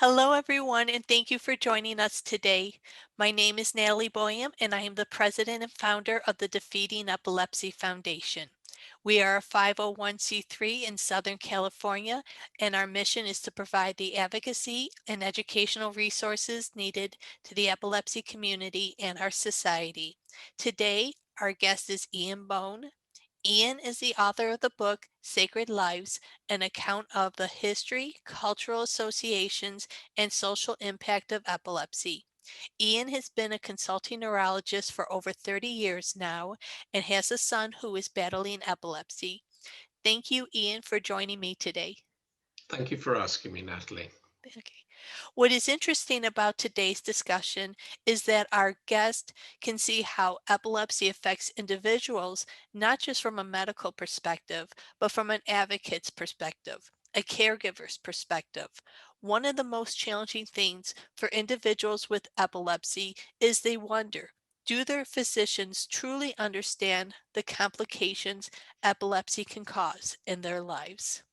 Hello, everyone, and thank you for joining us today. My name is Natalie Boyam, and I am the president and founder of the Defeating Epilepsy Foundation. We are a 501c3 in Southern California, and our mission is to provide the advocacy and educational resources needed to the epilepsy community and our society. Today, our guest is Ian Bone. Ian is the author of the book Sacred Lives, an account of the history, cultural associations, and social impact of epilepsy. Ian has been a consulting neurologist for over 30 years now and has a son who is battling epilepsy. Thank you, Ian, for joining me today. Thank you for asking me, Natalie. Okay. What is interesting about today's discussion is that our guest can see how epilepsy affects individuals, not just from a medical perspective, but from an advocate's perspective, a caregiver's perspective. One of the most challenging things for individuals with epilepsy is they wonder, do their physicians truly understand the complications epilepsy can cause in their lives?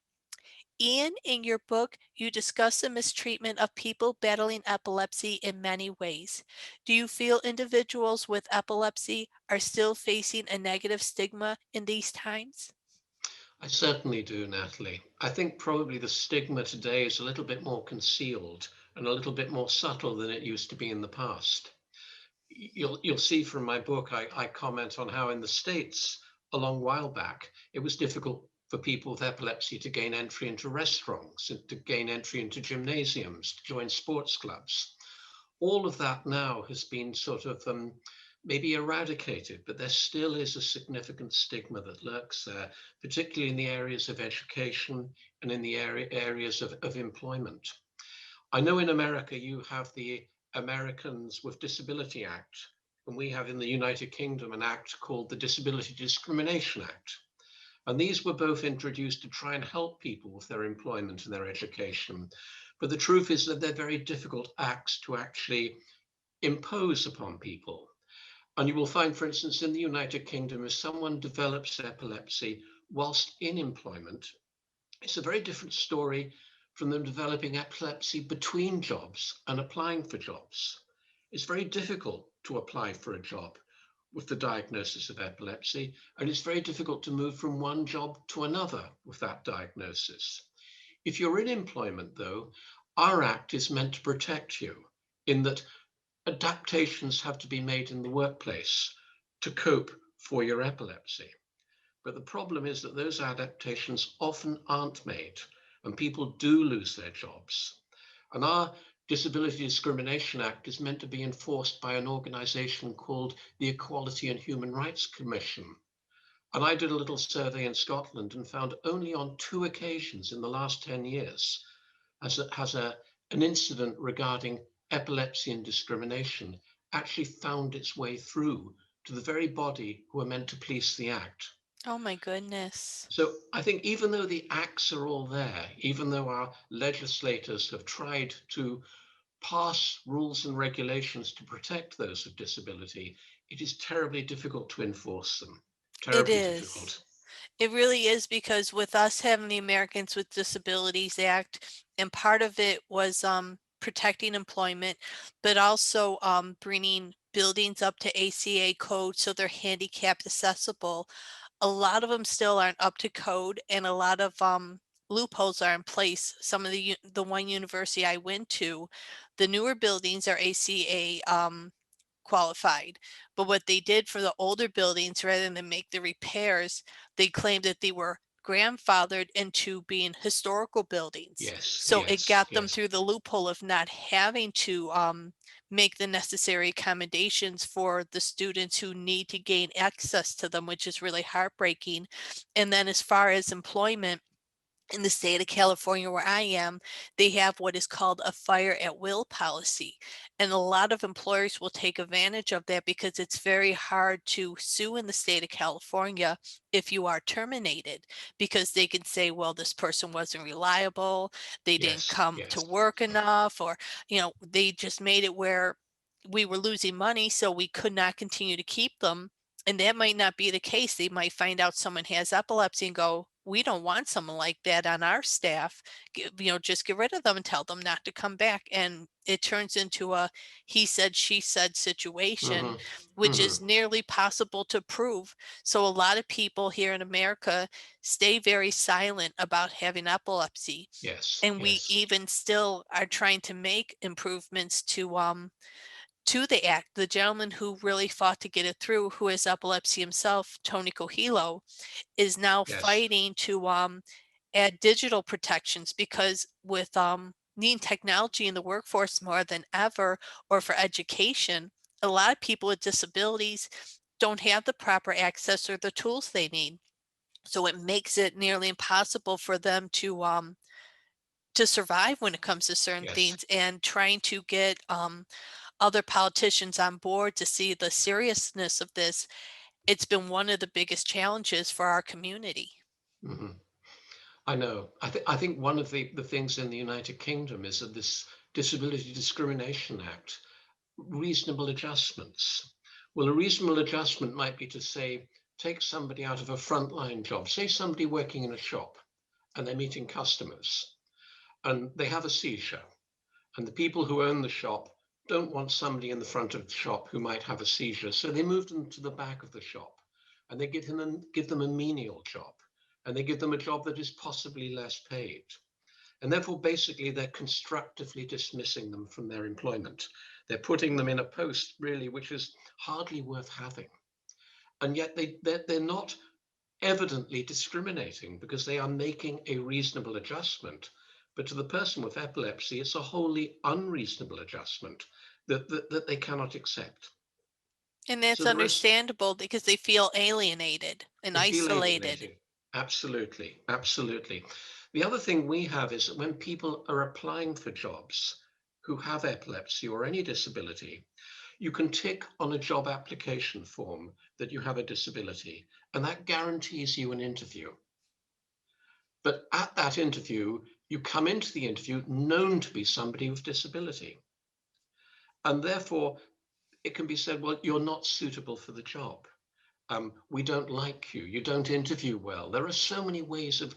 Ian, in your book, you discuss the mistreatment of people battling epilepsy in many ways. Do you feel individuals with epilepsy are still facing a negative stigma in these times? I certainly do, Natalie. I think probably the stigma today is a little bit more concealed and a little bit more subtle than it used to be in the past. You'll see from my book, I comment on how in the States, a long while back, it was difficult for people with epilepsy to gain entry into restaurants, and to gain entry into gymnasiums, to join sports clubs. All of that now has been sort of maybe eradicated, but there still is a significant stigma that lurks there, particularly in the areas of education and in the areas of employment. I know in America you have the Americans with Disability Act, and we have in the United Kingdom an act called the Disability Discrimination Act. And these were both introduced to try and help people with their employment and their education. But the truth is that they're very difficult acts to actually impose upon people. And you will find, for instance, in the United Kingdom, if someone develops epilepsy whilst in employment, it's a very different story from them developing epilepsy between jobs and applying for jobs. It's very difficult to apply for a job with the diagnosis of epilepsy, and it's very difficult to move from one job to another with that diagnosis. If you're in employment, though, our act is meant to protect you in that adaptations have to be made in the workplace to cope for your epilepsy. But the problem is that those adaptations often aren't made, and people do lose their jobs. And our Disability Discrimination Act is meant to be enforced by an organization called the Equality and Human Rights Commission. And I did a little survey in Scotland and found only on 2 occasions in the last 10 years an incident regarding epilepsy and discrimination actually found its way through to the very body who are meant to police the act. Oh my goodness. So I think even though the acts are all there, even though our legislators have tried to pass rules and regulations to protect those with disability, it is terribly difficult to enforce them. It Terribly is. difficult. It really is because with us having the Americans with Disabilities Act, and part of it was protecting employment, but also bringing buildings up to ACA code so they're handicapped accessible. A lot of them still aren't up to code, and a lot of loopholes are in place. Some of the one university I went to, the newer buildings are ACA qualified. But what they did for the older buildings, rather than make the repairs, they claimed that they were grandfathered into being historical buildings. Yes, So it yes, got them yes. through the loophole of not having to make the necessary accommodations for the students who need to gain access to them, which is really heartbreaking. And then as far as employment, in the state of California where I am, they have what is called a fire at will policy. And a lot of employers will take advantage of that because it's very hard to sue in the state of California if you are terminated, because they can say, well, this person wasn't reliable, they didn't Yes, come to yes. work enough, or, they just made it where we were losing money, so we could not continue to keep them. And that might not be the case. They might find out someone has epilepsy and go, we don't want someone like that on our staff. Just get rid of them and tell them not to come back. And it turns into a he said, she said situation, Hmm. which Hmm. is nearly possible to prove. So a lot of people here in America stay very silent about having epilepsy. Yes, And we yes, even still are trying to make improvements to the act. The gentleman who really fought to get it through, who has epilepsy himself, Tony Coelho, is now yes. fighting to add digital protections, because with needing technology in the workforce more than ever, or for education, a lot of people with disabilities don't have the proper access or the tools they need. So it makes it nearly impossible for them to survive when it comes to certain Yes. things. And trying to get other politicians on board to see the seriousness of this, it's been one of the biggest challenges for our community. Hmm. I know. I think one of the things in the United Kingdom is that this Disability Discrimination Act, reasonable adjustments. Well, a reasonable adjustment might be to say, take somebody out of a frontline job, say somebody working in a shop and they're meeting customers and they have a seizure. And the people who own the shop don't want somebody in the front of the shop who might have a seizure. So they move them to the back of the shop and they give them a menial job, and they give them a job that is possibly less paid. And therefore, basically, they're constructively dismissing them from their employment. They're putting them in a post, really, which is hardly worth having. And yet they're not evidently discriminating because they are making a reasonable adjustment. But to the person with epilepsy, it's a wholly unreasonable adjustment that they cannot accept. And So that's there is, understandable because they feel alienated and they feel isolated. alienated. Absolutely, absolutely. The other thing we have is that when people are applying for jobs who have epilepsy or any disability, you can tick on a job application form that you have a disability, and that guarantees you an interview. But at that interview, you come into the interview known to be somebody with disability. And therefore, it can be said, well, you're not suitable for the job. We don't like you. You don't interview well. There are so many ways of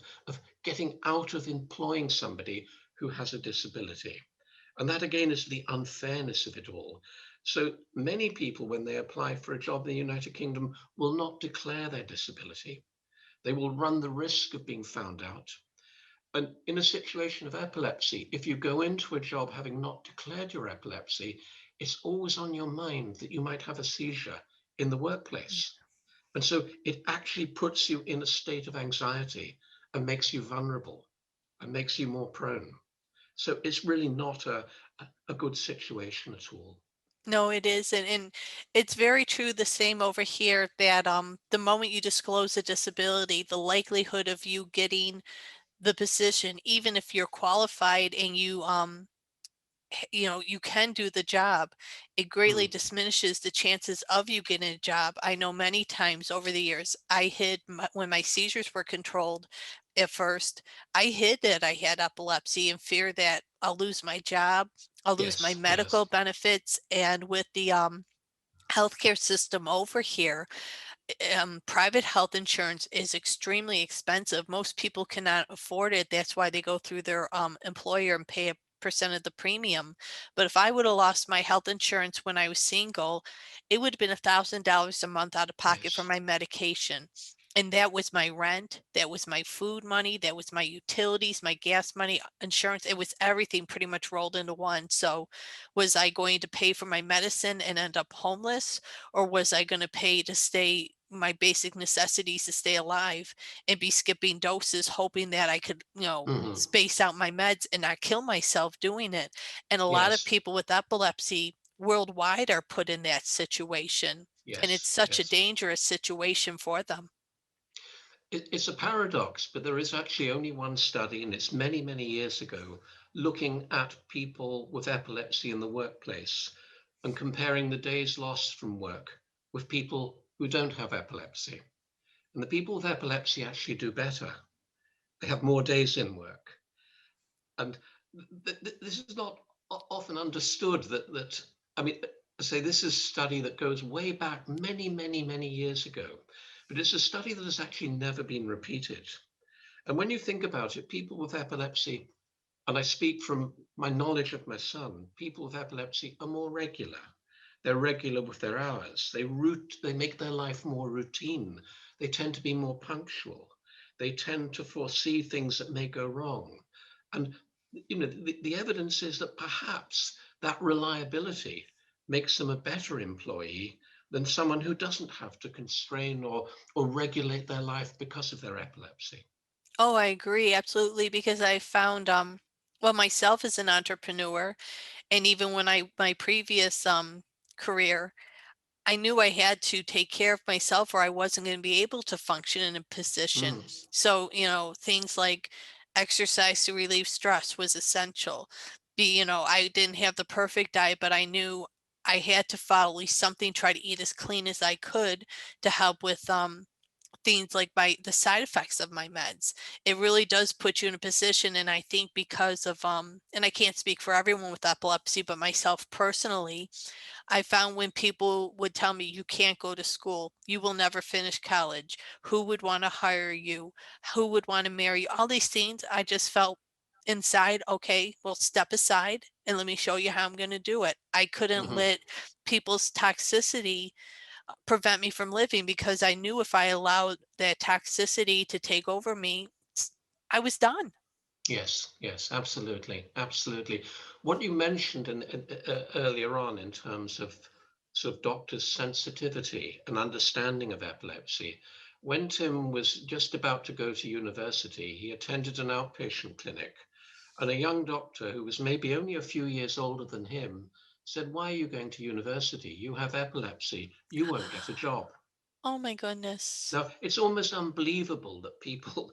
getting out of employing somebody who has a disability. And that again is the unfairness of it all. So many people, when they apply for a job in the United Kingdom, will not declare their disability. They will run the risk of being found out. And in a situation of epilepsy, if you go into a job having not declared your epilepsy, it's always on your mind that you might have a seizure in the Yeah. workplace. And so it actually puts you in a state of anxiety and makes you vulnerable and makes you more prone. So it's really not a good situation at all. No, it is. And it's very true the same over here, that the moment you disclose a disability, the likelihood of you getting the position, even if you're qualified and you can do the job, it greatly Mm, diminishes the chances of you getting a job. I know many times over the years, I hid when my seizures were controlled at first, I hid that I had epilepsy in fear that I'll lose my job, I'll lose my yes, medical yes. benefits. And with the healthcare system over here, private health insurance is extremely expensive. Most people cannot afford it. That's why they go through their employer and pay a percent of the premium. But if I would have lost my health insurance when I was single, it would have been $1,000 a month out of pocket for Yes. my medication. And that was my rent, that was my food money, that was my utilities, my gas money, insurance. It was everything pretty much rolled into one. So was I going to pay for my medicine and end up homeless? Or was I going to pay to stay my basic necessities to stay alive and be skipping doses, hoping that I could, Hmm. space out my meds and not kill myself doing it? And a lot of Yes, people with epilepsy worldwide are put in that situation. And it's yes, such a yes. dangerous situation for them. It's a paradox, but there is actually only one study, and it's many, many years ago, looking at people with epilepsy in the workplace and comparing the days lost from work with people who don't have epilepsy. And the people with epilepsy actually do better. They have more days in work. And this is not often understood that, I mean, say this is a study that goes way back many, many, many years ago, but it's a study that has actually never been repeated. And when you think about it, people with epilepsy, and I speak from my knowledge of my son, people with epilepsy are more regular. They're regular with their hours. They make their life more routine. They tend to be more punctual. They tend to foresee things that may go wrong. And the evidence is that perhaps that reliability makes them a better employee than someone who doesn't have to constrain or regulate their life because of their epilepsy. Oh, I agree, absolutely, because I found, well, myself as an entrepreneur, and even when my previous career, I knew I had to take care of myself or I wasn't going to be able to function in a position. Mm, So, things like exercise to relieve stress was essential. I didn't have the perfect diet, but I knew I had to follow at least something, try to eat as clean as I could to help with things like the side effects of my meds. It really does put you in a position, and I think because of and I can't speak for everyone with epilepsy, but myself personally, I found when people would tell me, "You can't go to school. You will never finish college. Who would want to hire you? Who would want to marry you?" All these things, I just felt inside, okay, well, step aside and let me show you how I'm going to do it. I couldn't mhm. let people's toxicity prevent me from living because I knew if I allowed that toxicity to take over me, I was done. Yes, yes, absolutely, absolutely. What you mentioned earlier on in terms of sort of doctors' sensitivity and understanding of epilepsy, when Tim was just about to go to university, he attended an outpatient clinic, and a young doctor who was maybe only a few years older than him said, "Why are you going to university? You have epilepsy. You won't get a job." Oh my goodness. Now, it's almost unbelievable that people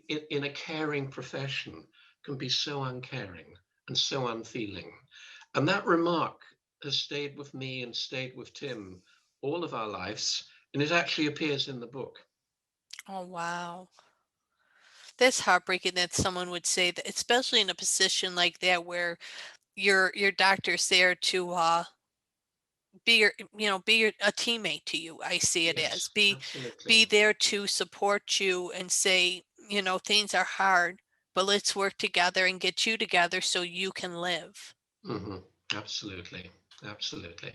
in a caring profession can be so uncaring and so unfeeling. And that remark has stayed with me and stayed with Tim all of our lives. And it actually appears in the book. Oh wow. That's heartbreaking that someone would say that, especially in a position like that where your doctor's there to be a teammate to you. I see it as Yes, be absolutely. there to support you and say, things are hard, but let's work together and get you together so you can live. Hmm. Absolutely. Absolutely.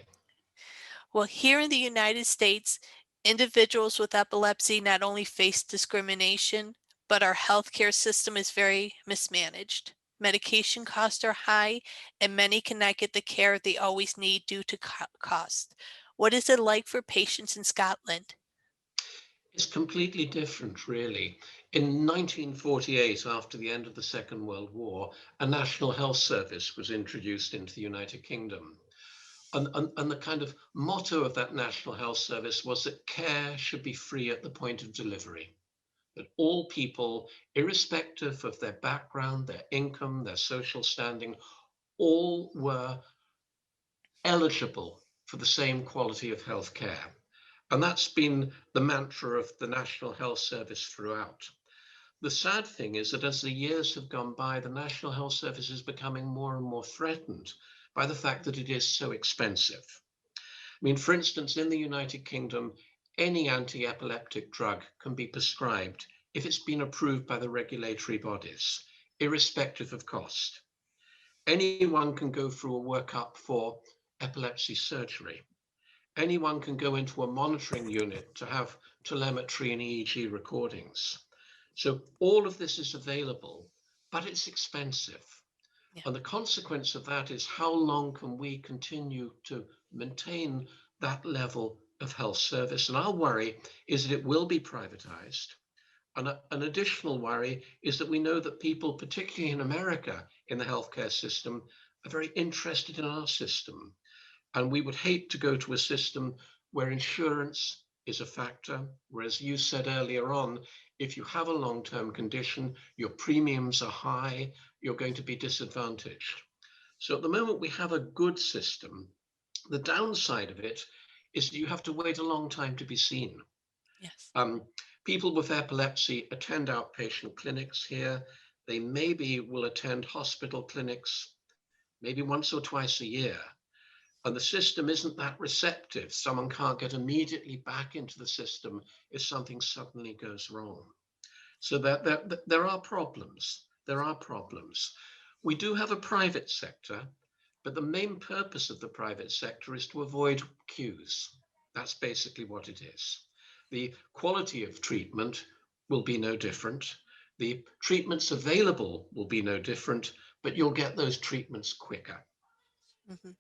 Well, here in the United States, individuals with epilepsy not only face discrimination, but our healthcare system is very mismanaged. Medication costs are high, and many cannot get the care they always need due to cost. What is it like for patients in Scotland? It's completely different, really. In 1948, after the end of the Second World War, a national health service was introduced into the United Kingdom. And the kind of motto of that National Health Service was that care should be free at the point of delivery, that all people, irrespective of their background, their income, their social standing, all were eligible for the same quality of health care. And that's been the mantra of the National Health Service throughout. The sad thing is that as the years have gone by, the National Health Service is becoming more and more threatened by the fact that it is so expensive. I mean, for instance, in the United Kingdom, any anti-epileptic drug can be prescribed if it's been approved by the regulatory bodies, irrespective of cost. Anyone can go through a workup for epilepsy surgery. Anyone can go into a monitoring unit to have telemetry and EEG recordings. So all of this is available, but it's expensive. Yeah. And the consequence of that is how long can we continue to maintain that level of health service? And our worry is that it will be privatized. And an additional worry is that we know that people, particularly in America, in the healthcare system, are very interested in our system. And we would hate to go to a system where insurance is a factor, whereas you said earlier on, if you have a long-term condition, your premiums are high, you're going to be disadvantaged. So at the moment, we have a good system. The downside of it is that you have to wait a long time to be seen. Yes. Um, People with epilepsy attend outpatient clinics here. They maybe will attend hospital clinics maybe once or twice a year. And the system isn't that receptive. Someone can't get immediately back into the system if something suddenly goes wrong. So that there are problems. There are problems. We do have a private sector, but the main purpose of the private sector is to avoid queues. That's basically what it is. The quality of treatment will be no different. The treatments available will be no different, but you'll get those treatments quicker. Mhm.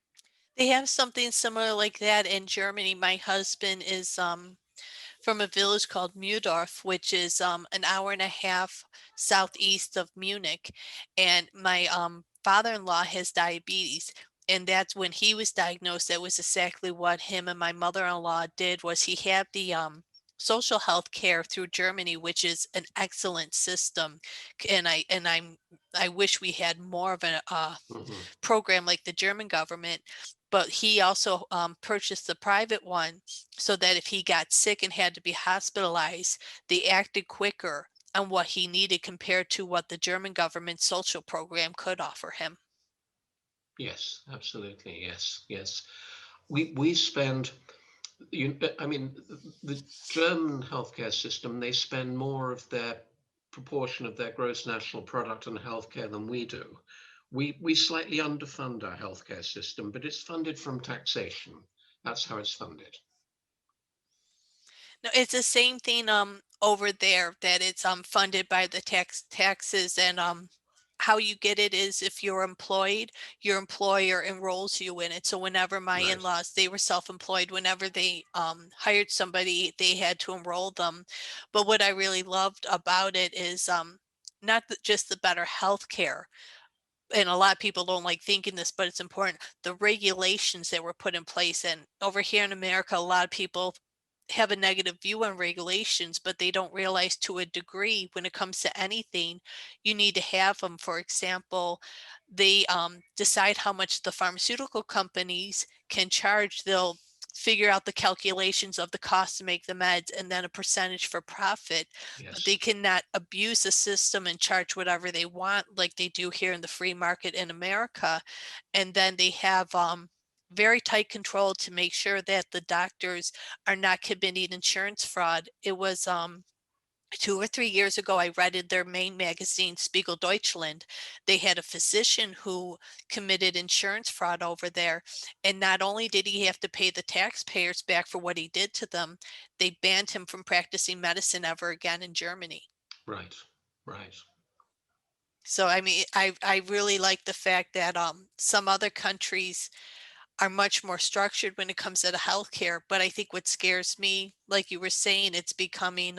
They have something similar like that in Germany. My husband is from a village called Mudorf, which is an hour and a half southeast of Munich. And my father-in-law has diabetes. And that's when he was diagnosed. That was exactly what him and my mother-in-law did was he had the social health care through Germany, which is an excellent system. I wish we had more of a Mhm. program like the German government, but he also purchased the private one so that if he got sick and had to be hospitalized, they acted quicker on what he needed compared to what the German government social program could offer him. Yes, absolutely. Yes, yes. We spend I mean, the German healthcare system, they spend more of their proportion of their gross national product on healthcare than we do. We slightly underfund our healthcare system, but it's funded from taxation. That's how it's funded. No, it's the same thing over there that it's funded by the taxes and how you get it is if you're employed, your employer enrolls you in it. So whenever my Right. in-laws, they were self-employed, whenever they hired somebody, they had to enroll them. But what I really loved about it is not just the better health care, and a lot of people don't like thinking this, but it's important. The regulations that were put in place, and over here in America, a lot of people have a negative view on regulations, but they don't realize to a degree when it comes to anything, you need to have them. For example, they decide how much the pharmaceutical companies can charge. They'll figure out the calculations of the cost to make the meds and then a percentage for profit, but they Yes. cannot abuse the system and charge whatever they want like they do here in the free market in America. And then they have very tight control to make sure that the doctors are not committing insurance fraud. It was 2 or 3 years ago, I read in their main magazine, Spiegel Deutschland, they had a physician who committed insurance fraud over there. And not only did he have to pay the taxpayers back for what he did to them, they banned him from practicing medicine ever again in Germany. Right. Right. So I mean, I really like the fact that some other countries are much more structured when it comes to the healthcare. But I think what scares me, like you were saying, it's becoming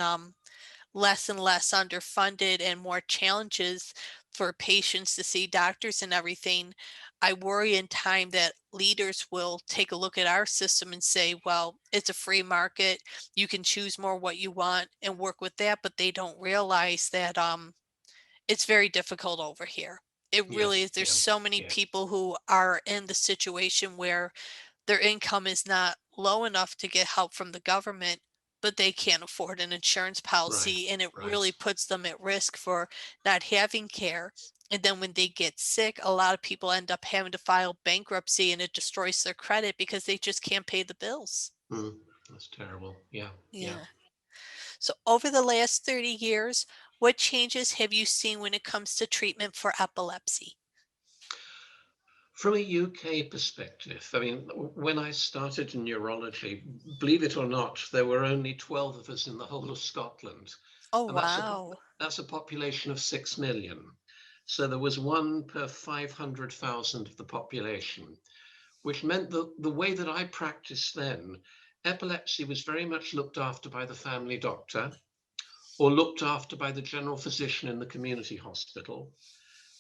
less and less underfunded and more challenges for patients to see doctors and everything. I worry in time that leaders will take a look at our system and say, well, it's a free market. You can choose more what you want and work with that. But they don't realize that it's very difficult over here. It Yeah. really is. There's Yeah. so many Yeah. people who are in the situation where their income is not low enough to get help from the government, but they can't afford an insurance Right. policy, and it Right. really puts them at risk for not having care. And then when they get sick, a lot of people end up having to file bankruptcy and it destroys their credit because they just can't pay the bills. Mm. That's terrible. Yeah. Yeah. Yeah. So over the last 30 years, what changes have you seen when it comes to treatment for epilepsy? From a UK perspective, I mean, when I started in neurology, believe it or not, there were only 12 of us in the whole of Scotland, Oh, and wow. that's a population of 6 million. So there was one per 500,000 of the population, which meant that the way that I practiced then, epilepsy was very much looked after by the family doctor or looked after by the general physician in the community hospital.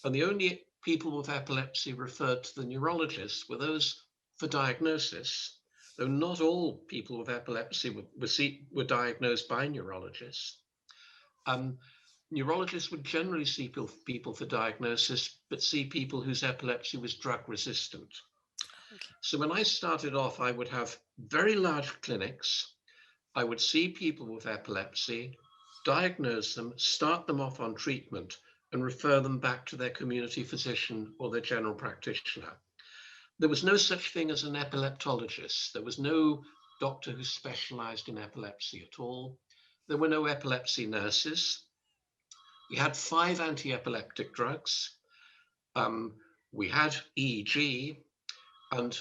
And the only people with epilepsy referred to the neurologist were those for diagnosis, though not all people with epilepsy were diagnosed by neurologists. Um, Neurologists would generally see people for diagnosis, but see people whose epilepsy was drug resistant. Okay. So when I started off, I would have very large clinics. I would see people with epilepsy, diagnose them, start them off on treatment, and refer them back to their community physician or their general practitioner. There was no such thing as an epileptologist. There was no doctor who specialized in epilepsy at all. There were no epilepsy nurses. We had 5 anti-epileptic drugs. Um, we had EEG, and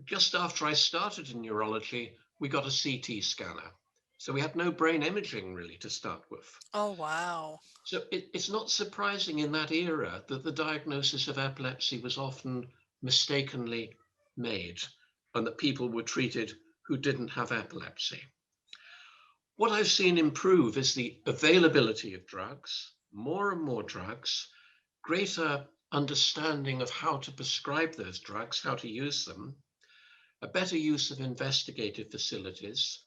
just after I started in neurology, we got a CT scanner. So we had no brain imaging really to start with. Oh, wow. So it's not surprising in that era that the diagnosis of epilepsy was often mistakenly made and that people were treated who didn't have epilepsy. What I've seen improve is the availability of drugs, more and more drugs, greater understanding of how to prescribe those drugs, how to use them, a better use of investigative facilities,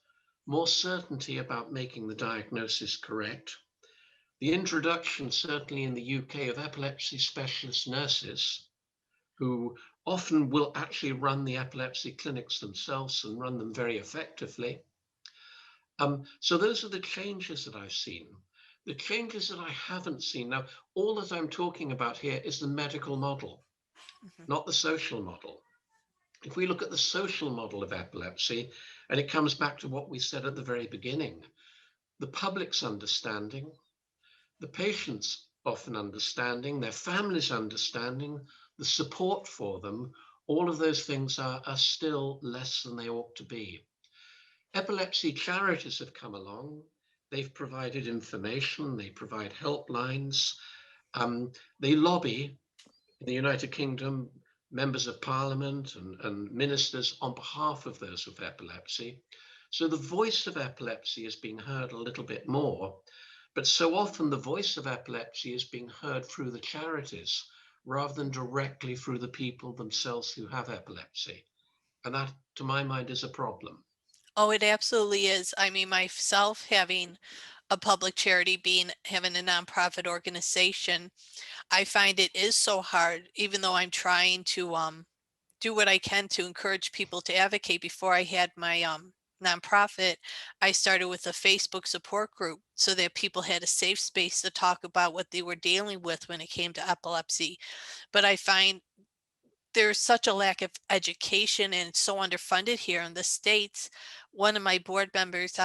more certainty about making the diagnosis correct, the introduction, certainly in the UK, of epilepsy specialist nurses who often will actually run the epilepsy clinics themselves and run them very effectively. So those are the changes that I've seen. The changes that I haven't seen. Now, all that I'm talking about here is the medical model, Mhm. not the social model. If we look at the social model of epilepsy, and it comes back to what we said at the very beginning, the public's understanding, the patients often understanding, their families understanding, the support for them, all of those things are still less than they ought to be. Epilepsy charities have come along. They've provided information, they provide helplines, they lobby in the United Kingdom, members of parliament and ministers on behalf of those with epilepsy. So the voice of epilepsy is being heard a little bit more, but so often the voice of epilepsy is being heard through the charities rather than directly through the people themselves who have epilepsy. And that, to my mind, is a problem. Oh, it absolutely is. I mean, myself having a public charity, having a nonprofit organization, I find it is so hard, even though I'm trying to do what I can to encourage people to advocate. Before I had my nonprofit, I started with a Facebook support group so that people had a safe space to talk about what they were dealing with when it came to epilepsy. But I find there's such a lack of education and it's so underfunded here in the States. One of my board members,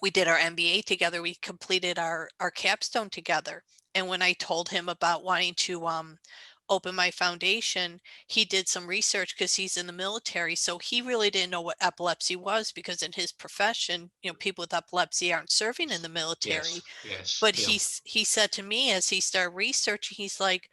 we did our MBA together. We completed our capstone together. And when I told him about wanting to open my foundation, he did some research because he's in the military. So he really didn't know what epilepsy was because in his profession, people with epilepsy aren't serving in the military. Yes, yes, But yeah. he said to me as he started researching, he's like,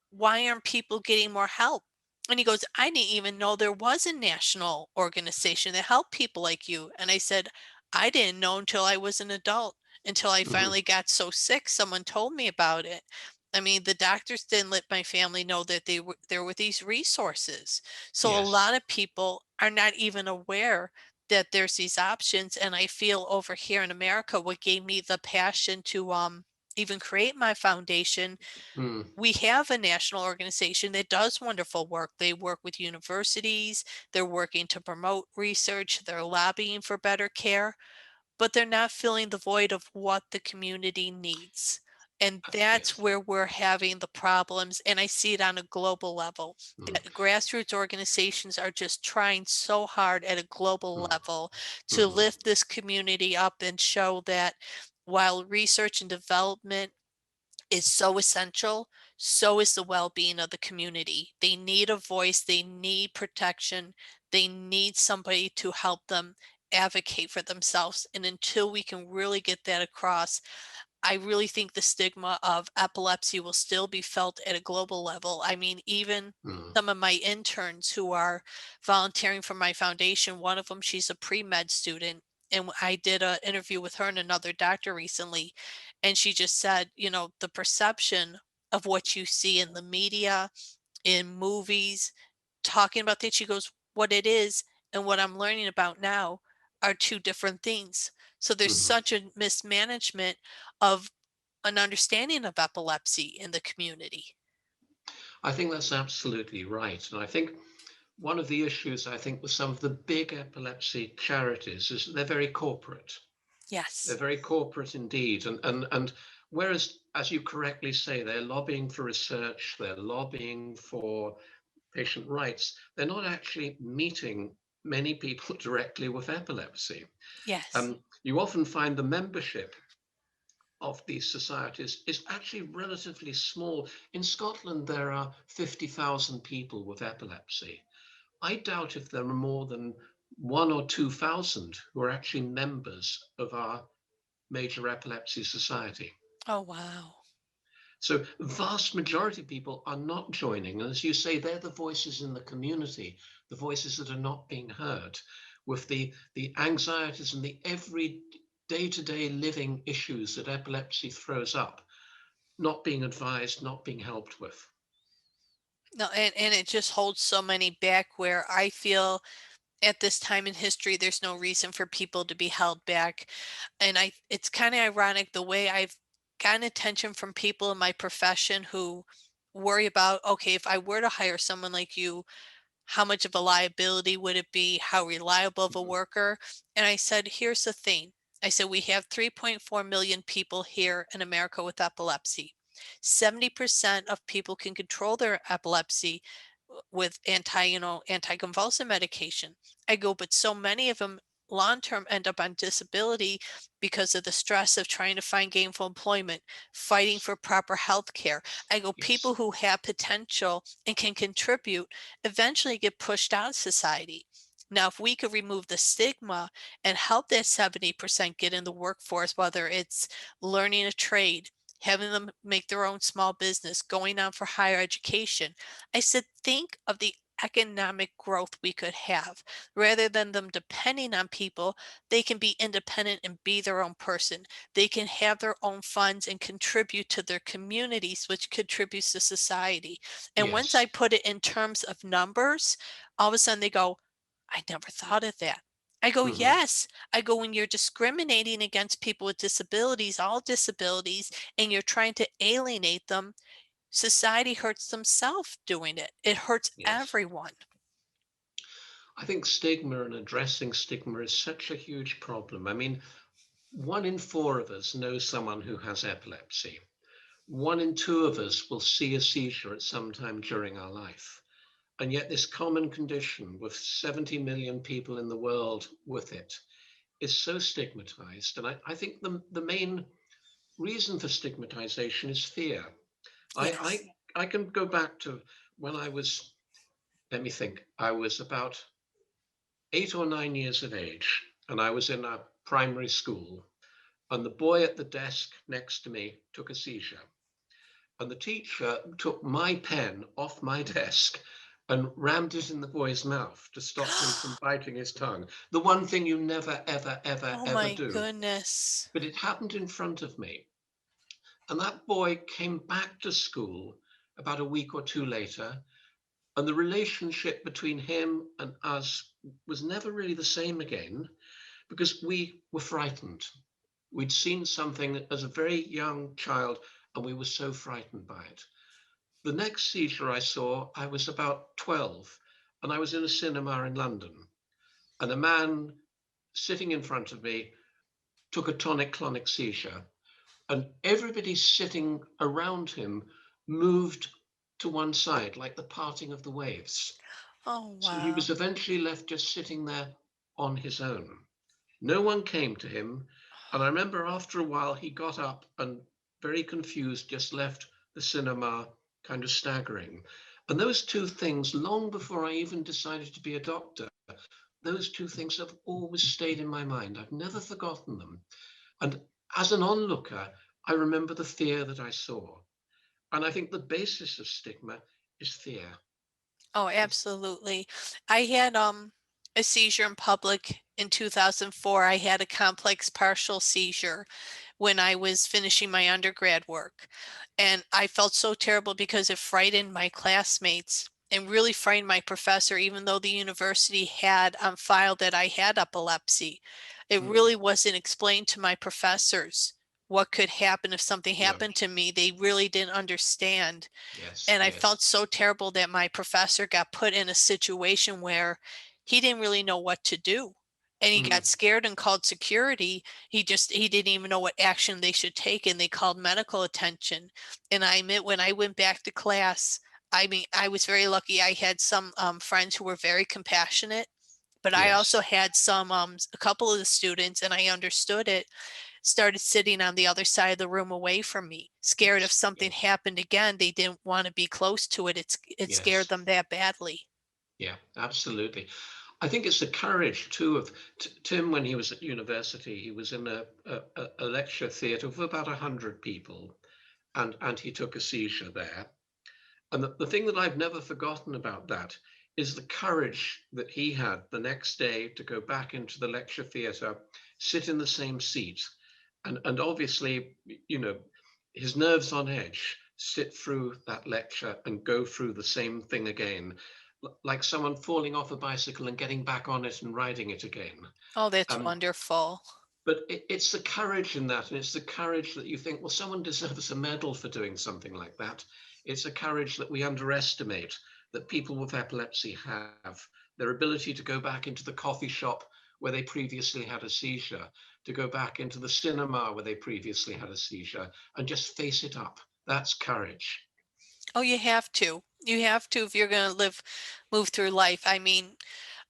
why aren't people getting more help? And he goes, I didn't even know there was a national organization that helped people like you. And I said, I didn't know until I was an adult, until I Mhm. finally got so sick. Someone told me about it. I mean, the doctors didn't let my family know that there were these resources. So a Yes. lot of people are not even aware that there's these options. And I feel over here in America, what gave me the passion to even create my foundation, Mm, we have a national organization that does wonderful work. They work with universities, they're working to promote research, they're lobbying for better care, but they're not filling the void of what the community needs. And that's yes. where we're having the problems. And I see it on a global level. Mm, That grassroots organizations are just trying so hard at a global mm, level to mhm. lift this community up and show that while research and development is so essential, so is the well-being of the community. They need a voice, they need protection, they need somebody to help them advocate for themselves. And until we can really get that across, I really think the stigma of epilepsy will still be felt at a global level. I mean, even Mm, some of my interns who are volunteering for my foundation, one of them, she's a pre-med student. And I did an interview with her and another doctor recently. And she just said, the perception of what you see in the media, in movies, talking about that, she goes, what it is and what I'm learning about now are two different things. So there's mhm. such a mismanagement of an understanding of epilepsy in the community. I think that's absolutely right. And I think one of the issues, I think, with some of the big epilepsy charities is that they're very corporate. They're Yes. very corporate indeed. And whereas, as you correctly say, they're lobbying for research, they're lobbying for patient rights, they're not actually meeting many people directly with epilepsy. Yes. You often find the membership of these societies is actually relatively small. In Scotland, there are 50,000 people with epilepsy. I doubt if there are more than 1 or 2,000 who are actually members of our major epilepsy society. Oh, wow. So the vast majority of people are not joining. And as you say, they're the voices in the community, the voices that are not being heard, with the anxieties and the every day-to-day living issues that epilepsy throws up, not being advised, not being helped with. No, and it just holds so many back where I feel at this time in history, there's no reason for people to be held back. And it's kind of ironic the way I've gotten attention from people in my profession who worry about, okay, if I were to hire someone like you, how much of a liability would it be? How reliable of a Mhm. worker? And I said, here's the thing. I said, we have 3.4 million people here in America with epilepsy. 70% of people can control their epilepsy with anticonvulsant medication. I go, but so many of them long term end up on disability because of the stress of trying to find gainful employment, fighting for proper health care. I go, people Yes, who have potential and can contribute eventually get pushed out of society. Now, if we could remove the stigma and help that 70% get in the workforce, whether it's learning a trade, having them make their own small business, going on for higher education, I said, think of the economic growth we could have. Rather than them depending on people, they can be independent and be their own person. They can have their own funds and contribute to their communities, which contributes to society. And once I yes. put it in terms of numbers, all of a sudden they go, I never thought of that. I go, Mhm. yes. I go, when you're discriminating against people with disabilities, all disabilities, and you're trying to alienate them, society hurts themselves doing it. It hurts Yes. everyone. I think stigma and addressing stigma is such a huge problem. I mean, 1 in 4 of us know someone who has epilepsy. 1 in 2 of us will see a seizure at some time during our life. And yet, this common condition with 70 million people in the world with it is so stigmatized. And I think the main reason for stigmatization is fear. Yes. I can go back to when I was, let me think, I was about 8 or 9 years of age, and I was in a primary school, and the boy at the desk next to me took a seizure. And the teacher took my pen off my desk and rammed it in the boy's mouth to stop him from biting his tongue. The one thing you never, ever, ever, Oh ever my do. goodness. But it happened in front of me. And that boy came back to school about a week or two later. And the relationship between him and us was never really the same again because we were frightened. We'd seen something as a very young child and we were so frightened by it. The next seizure I saw, I was about 12 and I was in a cinema in London. And a man sitting in front of me took a tonic clonic seizure. And everybody sitting around him moved to one side, like the parting of the waves. Oh So he wow. was eventually left just sitting there on his own. No one came to him. And I remember after a while, he got up and, very confused, just left the cinema, kind of staggering. And those two things, long before I even decided to be a doctor, those two things have always stayed in my mind. I've never forgotten them. And as an onlooker, I remember the fear that I saw. And I think the basis of stigma is fear. Oh, It's, absolutely. I had a seizure in public in 2004. I had a complex partial seizure when I was finishing my undergrad work. And I felt so terrible because it frightened my classmates and really frightened my professor, even though the university had on file that I had epilepsy. It mm, really wasn't explained to my professors what could happen if something no, happened to me. They really didn't understand. yes, And I yes. felt so terrible that my professor got put in a situation where he didn't really know what to do. And he got Mm, scared and called security. He didn't even know what action they should take, and they called medical attention. And I admit, when I went back to class, I mean, I was very lucky. I had some friends who were very compassionate, but I also yes. had some a couple of the students, and I understood it. started sitting on the other side of the room away from me, scared if Yes. something Yes. happened again, they didn't want to be close to it. It scared Yes. them that badly. Yeah, absolutely. I think it's the courage too of Tim when he was at university. He was in a lecture theatre of about 100 people, and he took a seizure there. And the thing that I've never forgotten about that is the courage that he had the next day to go back into the lecture theatre, sit in the same seat, and obviously, you know, his nerves on edge, sit through that lecture and go through the same thing again, like someone falling off a bicycle and getting back on it and riding it again. Oh, that's Um, wonderful. but it's the courage in that, and it's the courage that you think, well, someone deserves a medal for doing something like that. It's a courage that we underestimate, that people with epilepsy have. Their ability to go back into the coffee shop where they previously had a seizure, to go back into the cinema where they previously had a seizure, and just face it up. That's courage. Oh, you have to. You have to if you're going to move through life. I mean,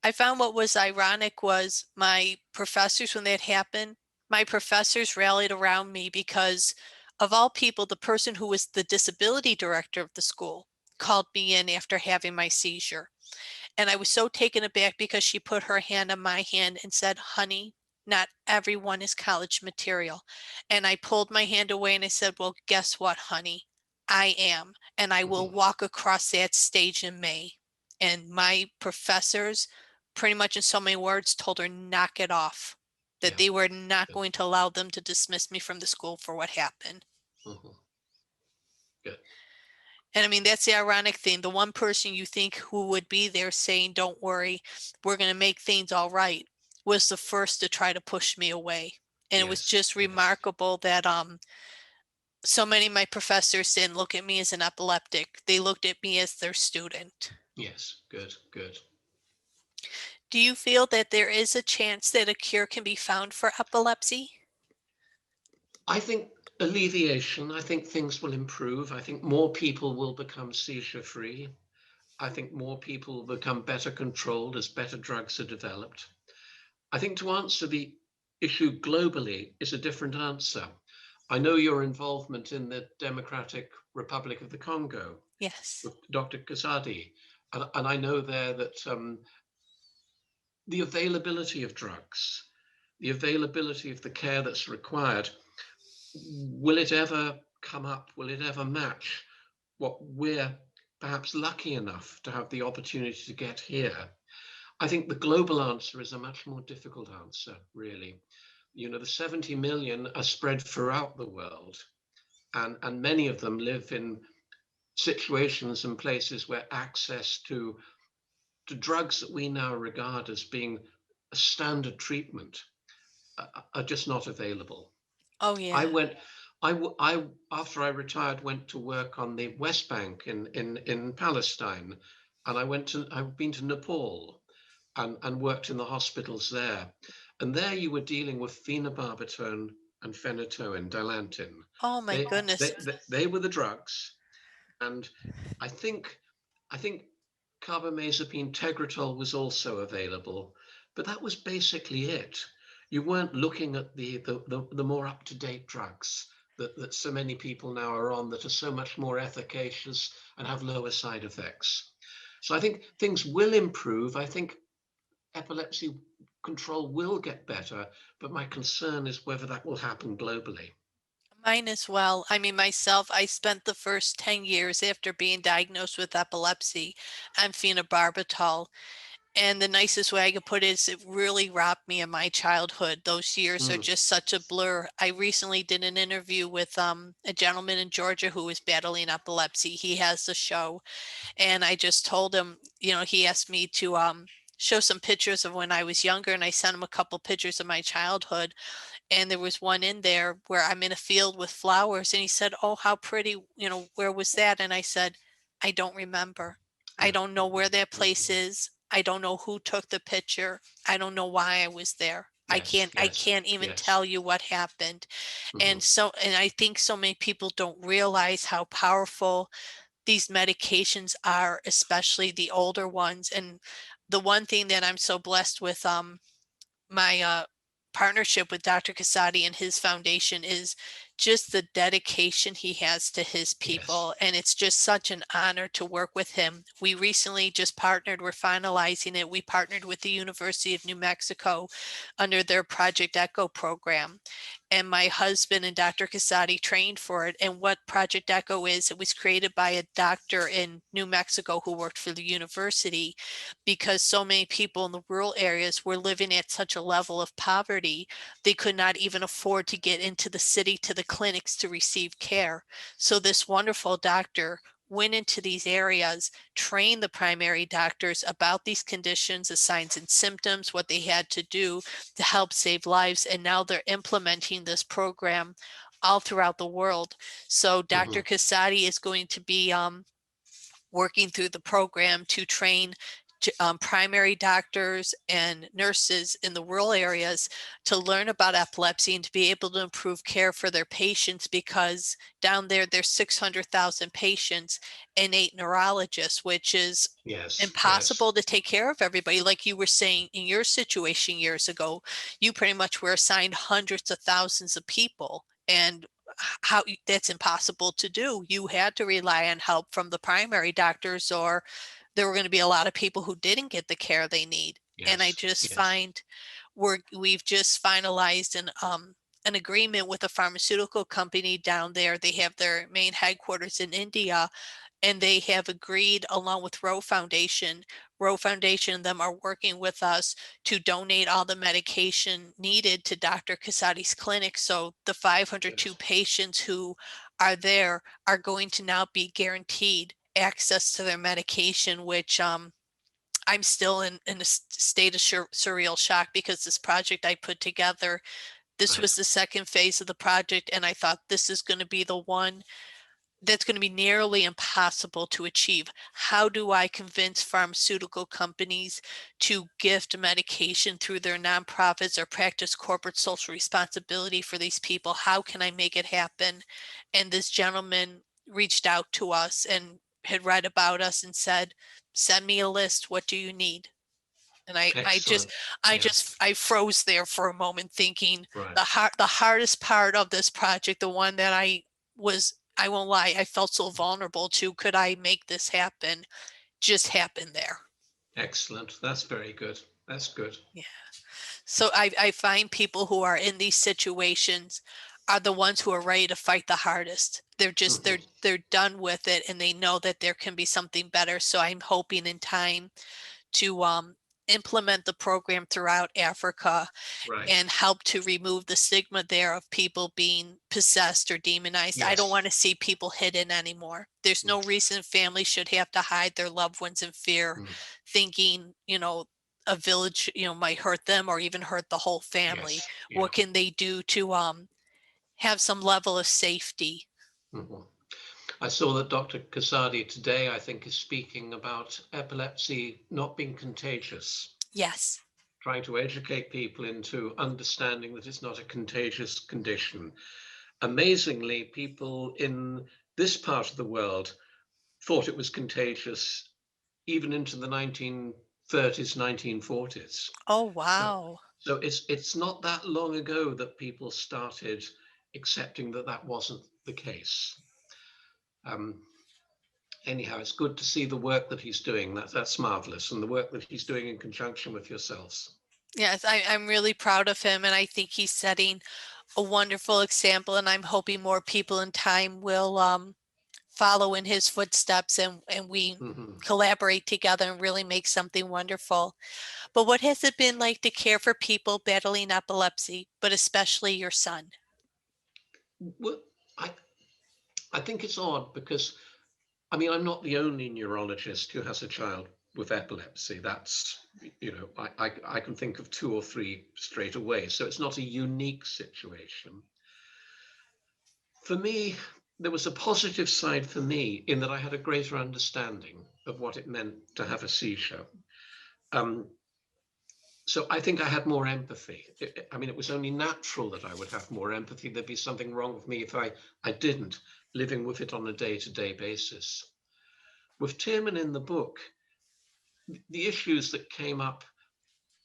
I found what was ironic was my professors, when that happened, my professors rallied around me because, of all people, the person who was the disability director of the school called me in after having my seizure. And I was so taken aback because she put her hand on my hand and said, "Honey, not everyone is college material." And I pulled my hand away and I said, "Well, guess what, honey? I am, and I will Mhm. walk across that stage in May." And my professors, pretty much in so many words, told her, "Knock it off," that Yeah. they were not Good. going to allow them to dismiss me from the school for what happened. Mhm. Good. And I mean, that's the ironic thing. The one person you think who would be there saying, "Don't worry, we're going to make things all right," was the first to try to push me away. And it was Yes. just Yes. remarkable that so many of my professors didn't look at me as an epileptic. They looked at me as their student. Yes. Good. Good. Do you feel that there is a chance that a cure can be found for epilepsy? I think alleviation, I think things will improve. I think more people will become seizure free. I think more people will become better controlled as better drugs are developed. I think to answer the issue globally is a different answer. I know your involvement in the Democratic Republic of the Congo Yes. with Dr. Kazadi, and I know there that the availability of drugs, the availability of the care that's required, will it ever come up? Will it ever match what we're perhaps lucky enough to have the opportunity to get here? I think the global answer is a much more difficult answer, really. You know, the 70 million are spread throughout the world, and many of them live in situations and places where access to drugs that we now regard as being a standard treatment are just not available. Oh, I yeah. went, after I retired, went to work on the West Bank in Palestine, and I've been to Nepal and worked in the hospitals there. And there you were dealing with phenobarbital and phenytoin, dilantin. Oh, my They, goodness. they were the drugs, and I think I think carbamazepine Tegretol was also available, but that was basically it. You weren't looking at the more up-to-date drugs that so many people now are on that are so much more efficacious and have lower side effects. So I think things will improve. I think epilepsy control will get better, but my concern is whether that will happen globally. Mine as well. I mean, myself, I spent the first 10 years after being diagnosed with epilepsy on phenobarbital. And the nicest way I could put it is it really robbed me of my childhood. Those years are Mm, just such a blur. I recently did an interview with a gentleman in Georgia who was battling epilepsy. He has a show, and I just told him, he asked me to show some pictures of when I was younger, and I sent him a couple pictures of my childhood. And there was one in there where I'm in a field with flowers, and he said, "Oh, how pretty, where was that?" And I said, "I don't remember. I yeah. don't know where that place Mhm. is. I don't know who took the picture. I don't know why I was there. I Yes, can't I yes, can't even yes. tell you what happened." Mhm. And I think so many people don't realize how powerful these medications are, especially the older ones. And the one thing that I'm so blessed with, my partnership with Dr. Casati and his foundation is just the dedication he has to his Yes. people. And it's just such an honor to work with him. We recently just partnered, we're finalizing it. We partnered with the University of New Mexico under their Project Echo program. And my husband and Dr. Casati trained for it. And what Project Echo is, it was created by a doctor in New Mexico who worked for the university, because so many people in the rural areas were living at such a level of poverty, they could not even afford to get into the city to the clinics to receive care. So this wonderful doctor went into these areas, trained the primary doctors about these conditions, the signs and symptoms, what they had to do to help save lives. And now they're implementing this program all throughout the world. So Dr. Hmm. Casati is going to be working through the program to train primary doctors and nurses in the rural areas to learn about epilepsy and to be able to improve care for their patients, because down there there's 600,000 patients and 8 neurologists, which is Yes. Yes. impossible to take care of everybody. Like you were saying in your situation years ago, you pretty much were assigned hundreds of thousands of people, and how that's impossible to do. You had to rely on help from the primary doctors, or there were going to be a lot of people who didn't get the care they need. And I Yes. just Yes. find we've just finalized an agreement with a pharmaceutical company down there. They have their main headquarters in India, and they have agreed, along with Roe Foundation and them are working with us to donate all the medication needed to Dr. Casati's clinic. So the Good. 502 patients who are there are going to now be guaranteed access to their medication, which I'm still in a state of surreal shock, because this project I put together, this Right. was the second phase of the project, and I thought this is going to be the one that's going to be nearly impossible to achieve. How do I convince pharmaceutical companies to gift medication through their nonprofits or practice corporate social responsibility for these people? How can I make it happen? And this gentleman reached out to us and had read about us and said, send me a list. What do you need? And Excellent. Yeah. I froze there for a moment, thinking Right. the hardest part of this project, the one that I won't lie, I felt so vulnerable to, could I make this happen, just happened there. Excellent. That's very good. That's good. Yeah. So I find people who are in these situations are the ones who are ready to fight the hardest. Hmm. They're done with it, and they know that there can be something better. So I'm hoping in time to implement the program throughout Africa Right. and help to remove the stigma there of people being possessed or demonized. I don't Yes. want to see people hidden anymore. There's no reason families should have to hide their loved ones in fear, Mm. thinking, a village, might hurt them or even hurt the whole family. Yes. Yeah. What can they do to have some level of safety? Hmm. I saw that Dr. Kasadi today, I think, is speaking about epilepsy not being contagious, Yes. trying to educate people into understanding that it's not a contagious condition. Amazingly, people in this part of the world thought it was contagious even into the 1930s, 1940s. Oh, So, wow. so it's not that long ago that people started accepting that that wasn't the case. Um, Anyhow, it's good to see the work that he's doing. That's marvelous, and the work that he's doing in conjunction with yourselves. Yes, I'm really proud of him, and I think he's setting a wonderful example, and I'm hoping more people in time will follow in his footsteps, and we Hmm. collaborate together and really make something wonderful. But what has it been like to care for people battling epilepsy, but especially your son? Well, I I think it's odd because I mean I'm not the only neurologist who has a child with epilepsy. That's I can think of two or three straight away. So it's not a unique situation. For me, there was a positive side for me in that I had a greater understanding of what it meant to have a seizure. Um, so I think I had more empathy. I mean, it was only natural that I would have more empathy. There'd be something wrong with me if I didn't, living with it on a day-to-day basis. With Tim and in the book, the issues that came up,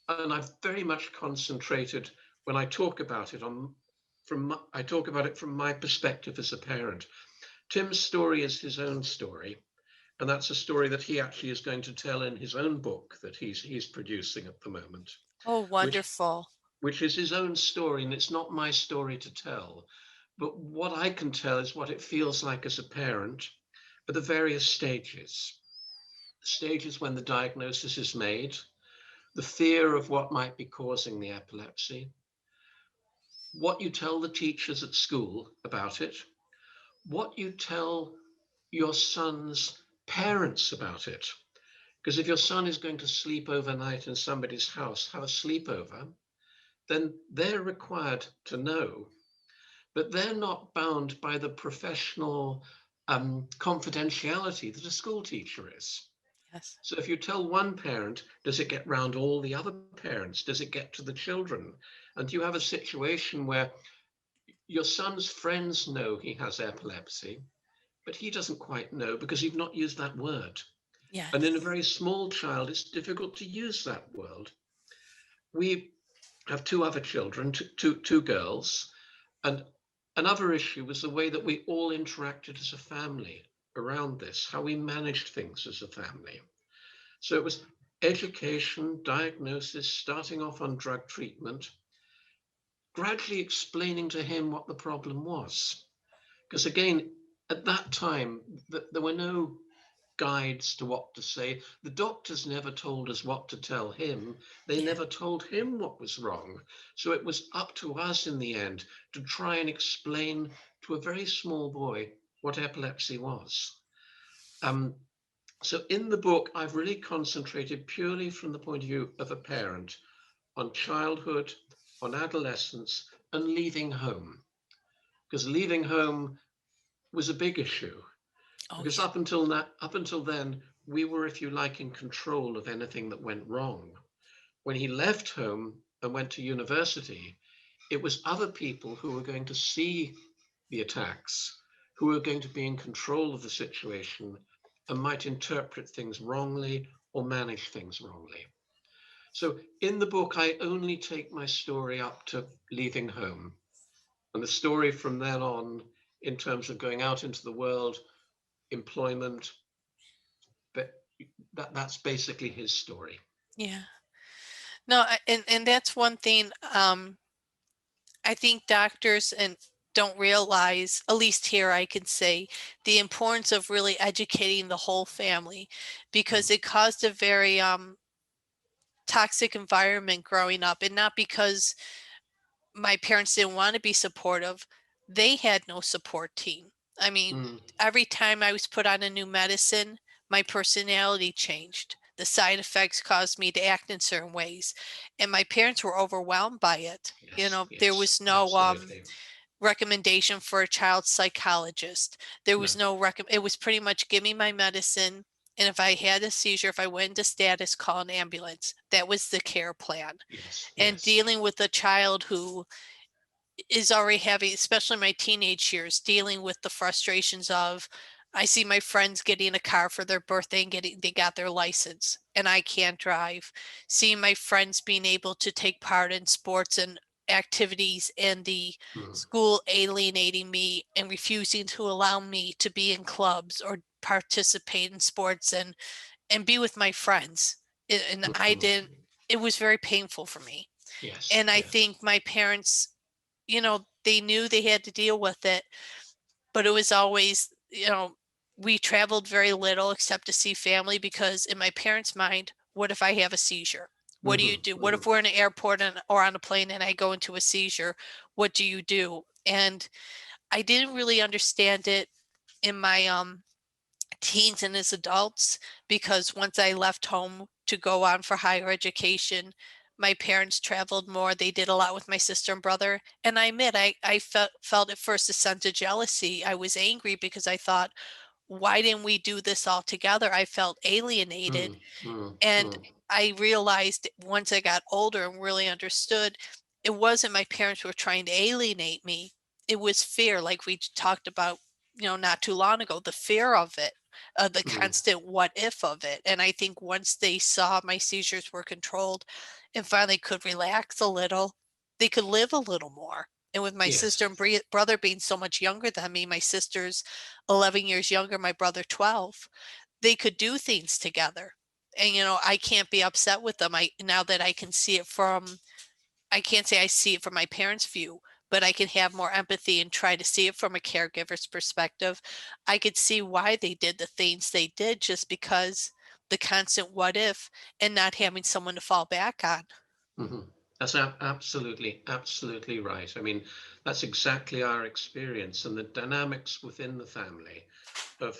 and I've very much concentrated when I talk about it I talk about it from my perspective as a parent. Tim's story is his own story, and that's a story that he actually is going to tell in his own book that he's producing at the moment, Oh, which wonderful. which is his own story, and it's not my story to tell. But what I can tell is what it feels like as a parent at the various stages. Stages when the diagnosis is made, the fear of what might be causing the epilepsy, what you tell the teachers at school about it, what you tell your son's parents about it. Because if your son is going to sleep overnight in somebody's house, have a sleepover, then they're required to know, but they're not bound by the professional confidentiality that a school teacher is. Yes. So if you tell one parent, does it get round all the other parents? Does it get to the children? And you have a situation where your son's friends know he has epilepsy, but he doesn't quite know because you've not used that word. And in a Yes. very small child, it's difficult to use that word. We have two other children, two girls, and another issue was the way that we all interacted as a family around this, how we managed things as a family. So it was education, diagnosis, starting off on drug treatment, gradually explaining to him what the problem was. Because again, at that time, there were no guides to what to say. The doctors never told us what to tell him. They Yeah. never told him what was wrong. So it was up to us in the end to try and explain to a very small boy what epilepsy was. Um, so in the book, I've really concentrated purely from the point of view of a parent on childhood, on adolescence, and leaving home. Because leaving home was a big issue. Oh, Because yeah. up until then, we were, if you like, in control of anything that went wrong. When he left home and went to university, it was other people who were going to see the attacks, who were going to be in control of the situation and might interpret things wrongly or manage things wrongly. So in the book, I only take my story up to leaving home. And the story from then on, in terms of going out into the world, employment, but that's basically his story. Yeah. No, and that's one thing, I think doctors and don't realize, at least here I can say, the importance of really educating the whole family, Mm, because it caused a very toxic environment growing up, and not because my parents didn't want to be supportive. They had no support team. I mean, mm, every time I was put on a new medicine, my personality changed. The side effects caused me to act in certain ways, and my parents were overwhelmed by it. yes, There yes, was no absolutely. recommendation for a child psychologist. There was No, no it was pretty much give me my medicine, and if I had a seizure, if I went into status, call an ambulance. That was the care plan. yes, And yes. dealing with a child who is already having, especially my teenage years, dealing with the frustrations of, I see my friends getting a car for their birthday and they got their license and I can't drive. Seeing my friends being able to take part in sports and activities, and the Mm, school alienating me and refusing to allow me to be in clubs or participate in sports and be with my friends. And I mm, didn't, it was very painful for me. yes, And I yes. think my parents, they knew they had to deal with it, but it was always, we traveled very little except to see family, because in my parents' mind, what if I have a seizure? What do you Hmm, do? What hmm, if we're in an airport or on a plane and I go into a seizure? What do you do? And I didn't really understand it in my teens and as adults, because once I left home to go on for higher education, my parents traveled more. They did a lot with my sister and brother. And I admit, I felt at first a sense of jealousy. I was angry because I thought, why didn't we do this all together? I felt alienated. mm, mm, And mm, I realized once I got older and really understood, it wasn't my parents were trying to alienate me. It was fear, like we talked about, not too long ago, the fear of it, the mm, constant what if of it. And I think once they saw my seizures were controlled and finally could relax a little, they could live a little more. And with my sister Yes. and brother being so much younger than me, my sister's 11 years younger, my brother 12, they could do things together. And, I can't be upset with them. Now that I can see it from, I can't say I see it from my parents' view, but I can have more empathy and try to see it from a caregiver's perspective. I could see why they did the things they did just because the constant what if and not having someone to fall back on. Mhm. That's absolutely, absolutely right. I mean, that's exactly our experience, and the dynamics within the family of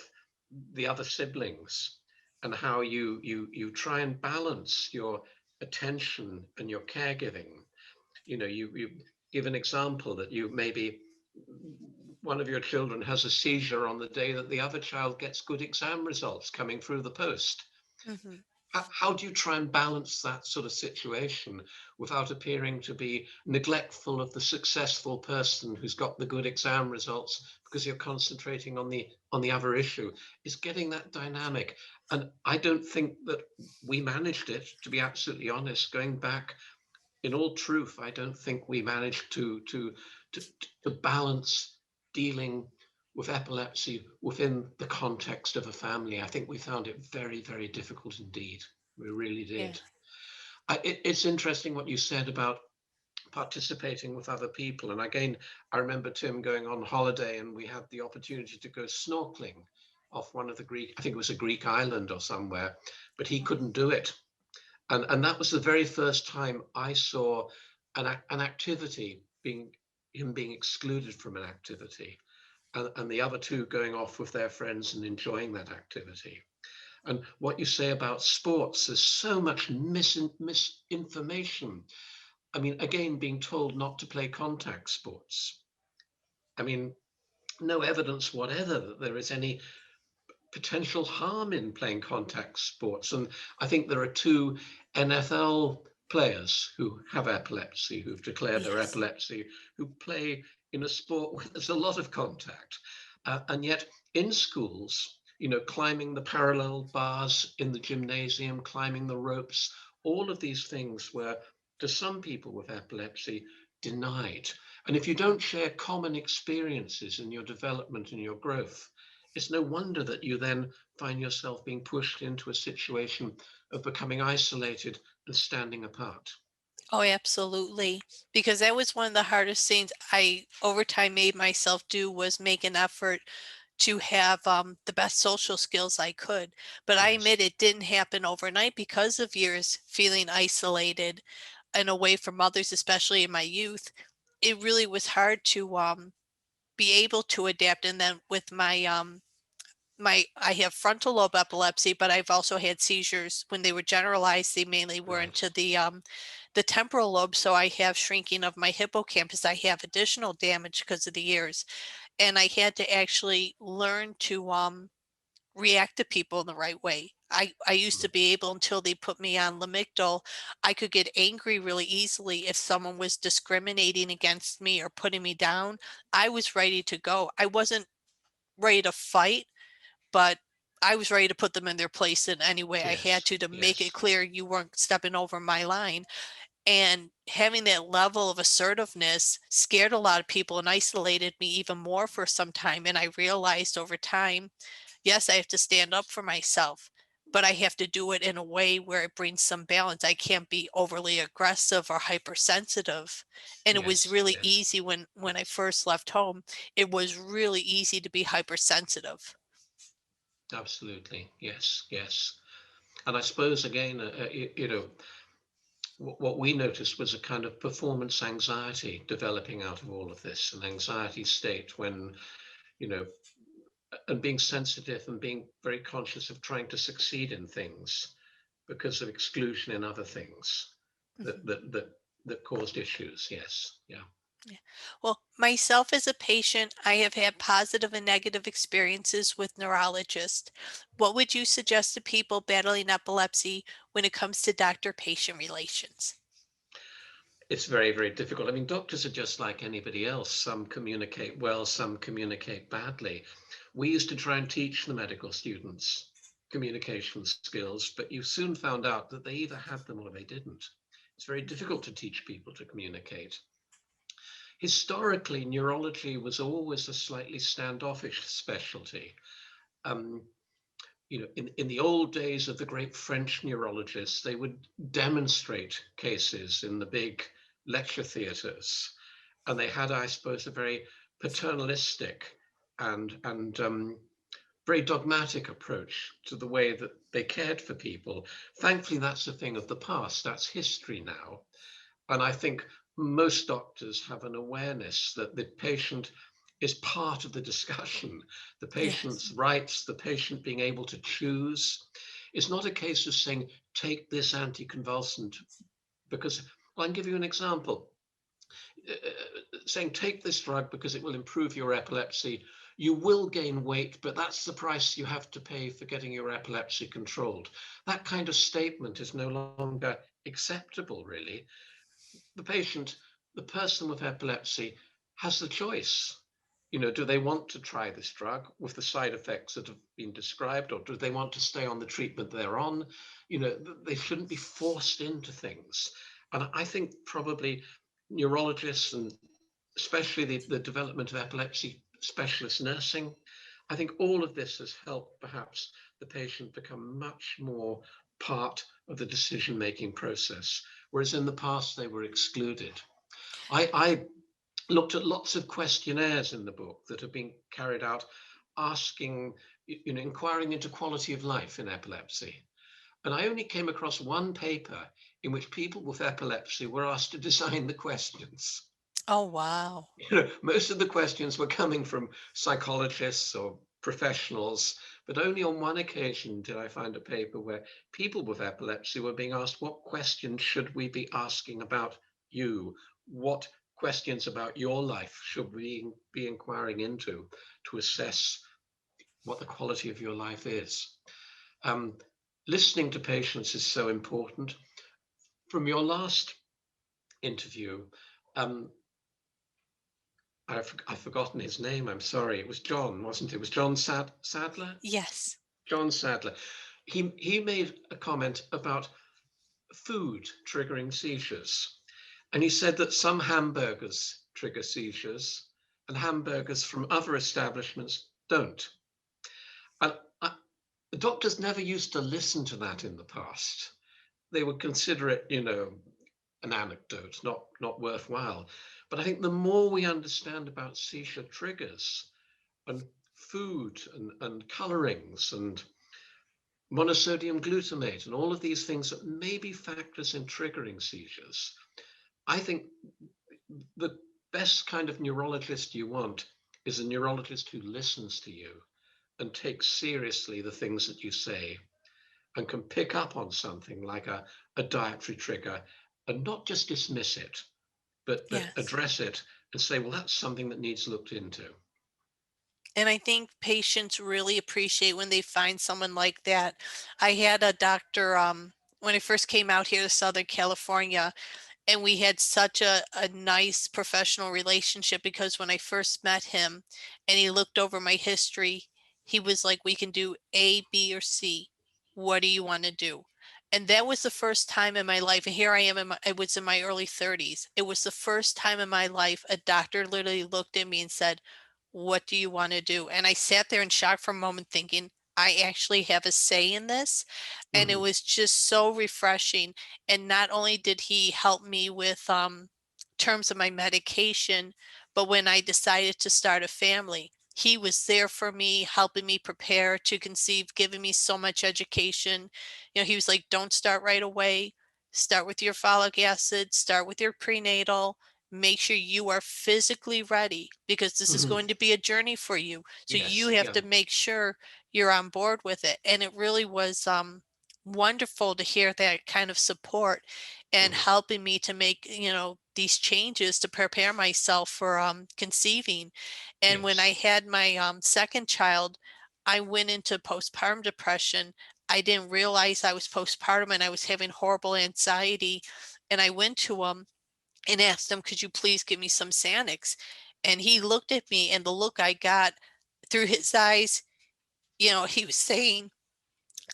the other siblings, and how you try and balance your attention and your caregiving. You give an example that you maybe one of your children has a seizure on the day that the other child gets good exam results coming through the post. Mhm. How do you try and balance that sort of situation without appearing to be neglectful of the successful person who's got the good exam results because you're concentrating on the other issue? Is getting that dynamic. And I don't think that we managed it, to be absolutely honest. Going back, in all truth, I don't think we managed to, to balance dealing with epilepsy within the context of a family. I think we found it very, very difficult indeed. We really Yeah. did. It's interesting what you said about participating with other people. And again, I remember Tim going on holiday and we had the opportunity to go snorkeling off one of the Greek, I think it was a Greek island or somewhere, but he couldn't do it. And that was the very first time I saw an activity being him being excluded from an activity, and the other two going off with their friends and enjoying that activity. And what you say about sports, there's so much misinformation. I mean, again, being told not to play contact sports. I mean, no evidence whatever that there is any potential harm in playing contact sports. And I think there are two NFL players who have epilepsy, who've declared their Yes. epilepsy, who play in a sport where there's a lot of contact. And yet in schools, climbing the parallel bars in the gymnasium, climbing the ropes, all of these things were, to some people with epilepsy, denied. And if you don't share common experiences in your development and your growth, it's no wonder that you then find yourself being pushed into a situation of becoming isolated and standing apart. Oh, absolutely. Because that was one of the hardest things I over time made myself do was make an effort to have the best social skills I could. But I Yes. admit it didn't happen overnight because of years feeling isolated and away from others, especially in my youth. It really was hard to be able to adapt. And then with my I have frontal lobe epilepsy, but I've also had seizures when they were generalized. They mainly were Right. into the temporal lobe, so I have shrinking of my hippocampus. I have additional damage because of the years, and I had to actually learn to react to people in the right way. I used Mm. to be able until they put me on Lamictal, I could get angry really easily if someone was discriminating against me or putting me down. I was ready to go. I wasn't ready to fight, but I was ready to put them in their place in any way I had Yes. to make it Yes. clear you weren't stepping over my line. And having that level of assertiveness scared a lot of people and isolated me even more for some time. And I realized over time, yes, I have to stand up for myself, but I have to do it in a way where it brings some balance. I can't be overly aggressive or hypersensitive. And it was Yes. really Yes. easy when I first left home. It was really easy to be hypersensitive. Absolutely. Yes. Yes. And I suppose again, what we noticed was a kind of performance anxiety developing out of all of this, an anxiety state when, you know, and being sensitive and being very conscious of trying to succeed in things because of exclusion in other things that Mhm. caused issues. Yes. Yeah. Yeah. Well, myself as a patient, I have had positive and negative experiences with neurologists. What would you suggest to people battling epilepsy when it comes to doctor-patient relations? It's very, very difficult. I mean, doctors are just like anybody else. Some communicate well, some communicate badly. We used to try and teach the medical students communication skills, but you soon found out that they either had them or they didn't. It's very Mhm. difficult to teach people to communicate. historically, neurology was always a slightly standoffish specialty. Um, in the old days of the great French neurologists, they would demonstrate cases in the big lecture theatres, and they had, I suppose, a very paternalistic and very dogmatic approach to the way that they cared for people. Thankfully, that's a thing of the past. That's history now. And I think most doctors have an awareness that the patient is part of the discussion. The Yes. patient's rights, the patient being able to choose. It's not a case of saying, take this anticonvulsant, because well, I can give you an example. Saying, take this drug because it will improve your epilepsy. You will gain weight, but that's the price you have to pay for getting your epilepsy controlled. That kind of statement is no longer acceptable, really. The patient, the person with epilepsy, has the choice. Do they want to try this drug with the side effects that have been described, or do they want to stay on the treatment they're on? They shouldn't be forced into things. And I think probably neurologists, and especially the development of epilepsy specialist nursing, I think all of this has helped perhaps the patient become much more part of the decision-making process, whereas in the past they were excluded. I looked at lots of questionnaires in the book that have been carried out asking, inquiring into quality of life in epilepsy. And I only came across one paper in which people with epilepsy were asked to design the questions. Oh, wow. Most of the questions were coming from psychologists or professionals, but only on one occasion did I find a paper where people with epilepsy were being asked, what questions should we be asking about you? What questions about your life should we be inquiring into to assess what the quality of your life is? Um, Listening to patients is so important. From your last interview, um, I've forgotten his name. I'm sorry. It was John, wasn't it? It was John Sadler? Yes. John Sadler. He made a comment about food triggering seizures. And he said that some hamburgers trigger seizures and hamburgers from other establishments don't. And the doctors never used to listen to that in the past. They would consider it, an anecdote, not worthwhile. But I think the more we understand about seizure triggers and food and colorings and monosodium glutamate and all of these things that may be factors in triggering seizures, I think the best kind of neurologist you want is a neurologist who listens to you and takes seriously the things that you say and can pick up on something like a dietary trigger and not just dismiss it, but Yes. address it and say, well, that's something that needs looked into. And I think patients really appreciate when they find someone like that. I had a doctor, when I first came out here to Southern California, and we had such a nice professional relationship because when I first met him and he looked over my history, he was like, we can do A, B, or C. What do you want to do? And that was the first time in my life. And here I am, I was in my early 30s. It was the first time in my life a doctor literally looked at me and said, what do you want to do? And I sat there in shock for a moment thinking, I actually have a say in this. And it Mhm. was just so refreshing. And not only did he help me with terms of my medication, but when I decided to start a family, he was there for me, helping me prepare to conceive, giving me so much education. He was like, don't start right away. Start with your folic acid, start with your prenatal, make sure you are physically ready because this is Mhm. going to be a journey for you. So you Yes, have yeah. to make sure you're on board with it. And it really was wonderful to hear that kind of support and Mhm. helping me to make, these changes to prepare myself for conceiving. And when I Yes. had my second child, I went into postpartum depression. I didn't realize I was postpartum and I was having horrible anxiety. And I went to him and asked him, could you please give me some Xanax? And he looked at me, and the look I got through his eyes, he was saying,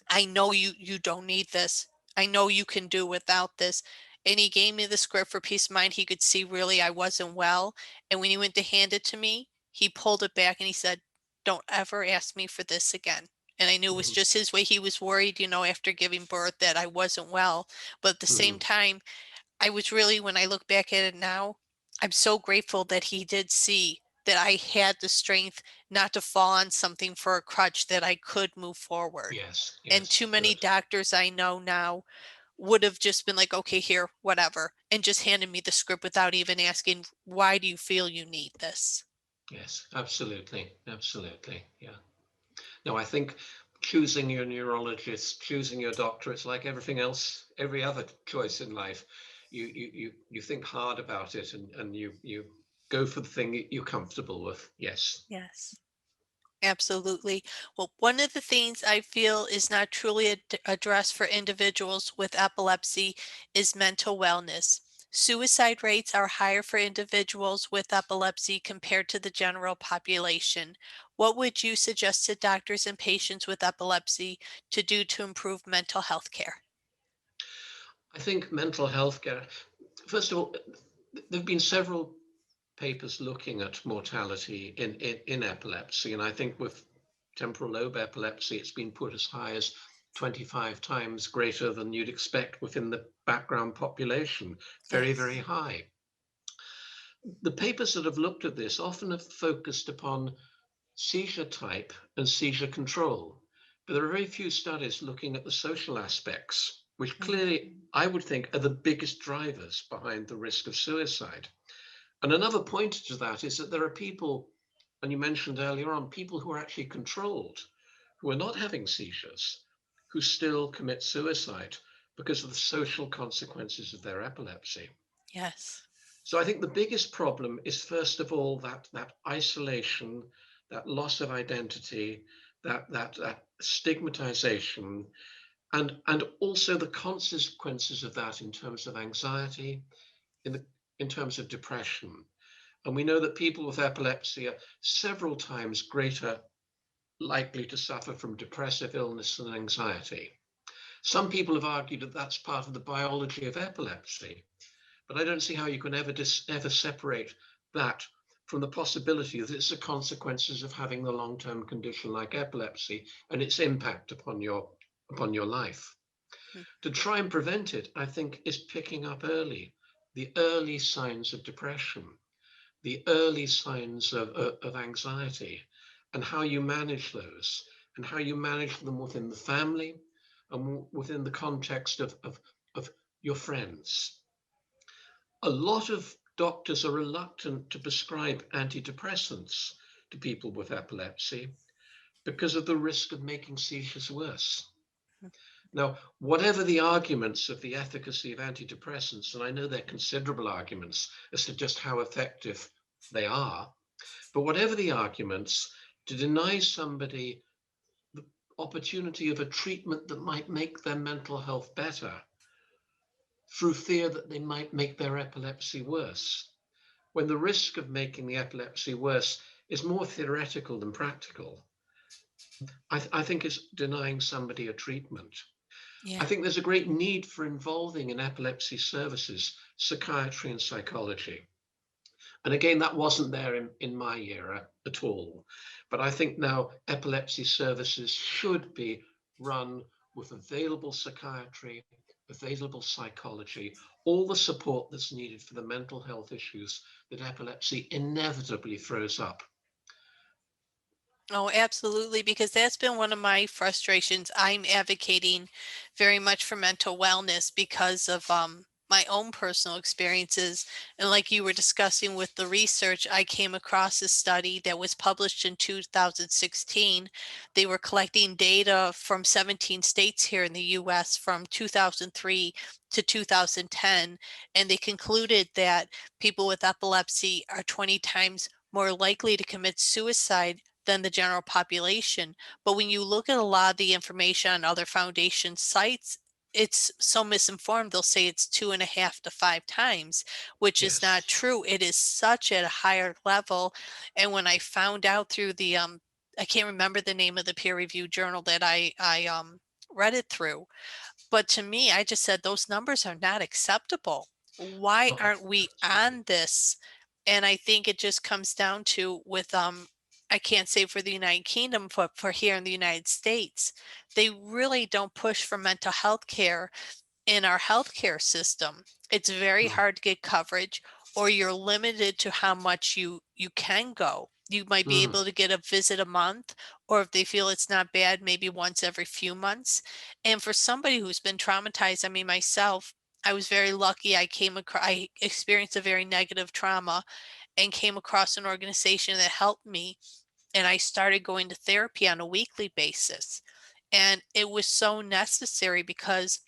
I know you don't need this. I know you can do without this. and he gave me the script for peace of mind. He could see really I wasn't well. And when he went to hand it to me, he pulled it back and he said, "Don't ever ask me for this again." And I knew it was Mhm. just his way. He was worried, after giving birth that I wasn't well. But at the same Mhm. time, I was really, when I look back at it now, I'm so grateful that he did see that I had the strength not to fall on something for a crutch, that I could move forward. Yes, And too yes, many good. doctors I know now would have just been like, okay, here, whatever, and just handed me the script without even asking, why do you feel you need this? Yes, absolutely, absolutely. Yeah. No, I think choosing your neurologist, choosing your doctor, it's like everything else, every other choice in life. You think hard about it, and you go for the thing you're comfortable with. Yes. Yes. Absolutely. Well, one of the things I feel is not truly addressed for individuals with epilepsy is mental wellness. Suicide rates are higher for individuals with epilepsy compared to the general population. What would you suggest to doctors and patients with epilepsy to do to improve mental health care? I think mental health care, first of all, there have been several papers looking at mortality in epilepsy. And I think with temporal lobe epilepsy, it's been put as high as 25 times greater than you'd expect within the background population. Very, very Yes. high. The papers that have looked at this often have focused upon seizure type and seizure control. But there are very few studies looking at the social aspects, which Mhm. clearly I would think are the biggest drivers behind the risk of suicide. And another pointer to that is that there are people, and you mentioned earlier on, people who are actually controlled, who are not having seizures, who still commit suicide because of the social consequences of their epilepsy. Yes. So I think the biggest problem is, first of all, that isolation, that loss of identity, that stigmatization, and also the consequences of that in terms of anxiety, in terms of depression. And we know that people with epilepsy are several times greater likely to suffer from depressive illness and anxiety. Some people have argued that that's part of the biology of epilepsy, but I don't see how you can ever separate that from the possibility that it's the consequences of having a long-term condition like epilepsy and its impact upon your life. Mm. To try and prevent it, I think, is picking up early the early signs of depression, the early signs of anxiety, and how you manage those, and how you manage them within the family and within the context of your friends. A lot of doctors are reluctant to prescribe antidepressants to people with epilepsy because of the risk of making seizures worse. Now, whatever the arguments of the efficacy of antidepressants, and I know there are considerable arguments as to just how effective they are, but whatever the arguments, to deny somebody the opportunity of a treatment that might make their mental health better through fear that they might make their epilepsy worse, when the risk of making the epilepsy worse is more theoretical than practical, I think it's denying somebody a treatment. I Yeah. think there's a great need for involving in epilepsy services psychiatry and psychology. And again, that wasn't there in my era at all. But I think now epilepsy services should be run with available psychiatry, available psychology, all the support that's needed for the mental health issues that epilepsy inevitably throws up. Oh, absolutely, because that's been one of my frustrations. I'm advocating very much for mental wellness because of my own personal experiences. And like you were discussing with the research, I came across a study that was published in 2016. They were collecting data from 17 states here in the US from 2003 to 2010, and they concluded that people with epilepsy are 20 times more likely to commit suicide than the general population. But when you look at a lot of the information on other foundation sites, it's so misinformed. They'll say it's 2.5 to 5 times, which is not Yes. true. It is such at a higher level. And when I found out through the I can't remember the name of the peer reviewed journal that I read it through, But to me, I just said those numbers are not acceptable. Why Oh, aren't we absolutely. on this? And I think it just comes down to with I can't say for the United Kingdom, but for here in the United States, they really don't push for mental health care in our healthcare system. It's very Mm, hard to get coverage, or you're limited to how much you can go. You might be mm, able to get a visit a month, or if they feel it's not bad, maybe once every few months. And for somebody who's been traumatized, I mean myself, I was very lucky. I experienced a very negative trauma and came across an organization that helped me, and I started going to therapy on a weekly basis. And it was so necessary because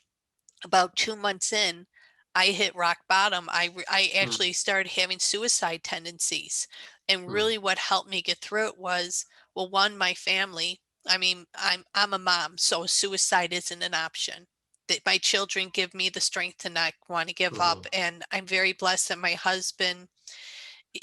about 2 months in, I hit rock bottom. I mm, actually started having suicide tendencies, and mm, really what helped me get through it was, well, 1, my family. I mean, I'm a mom, so suicide isn't an option. That my children give me the strength to not wanna give mhm, up, and I'm very blessed that my husband,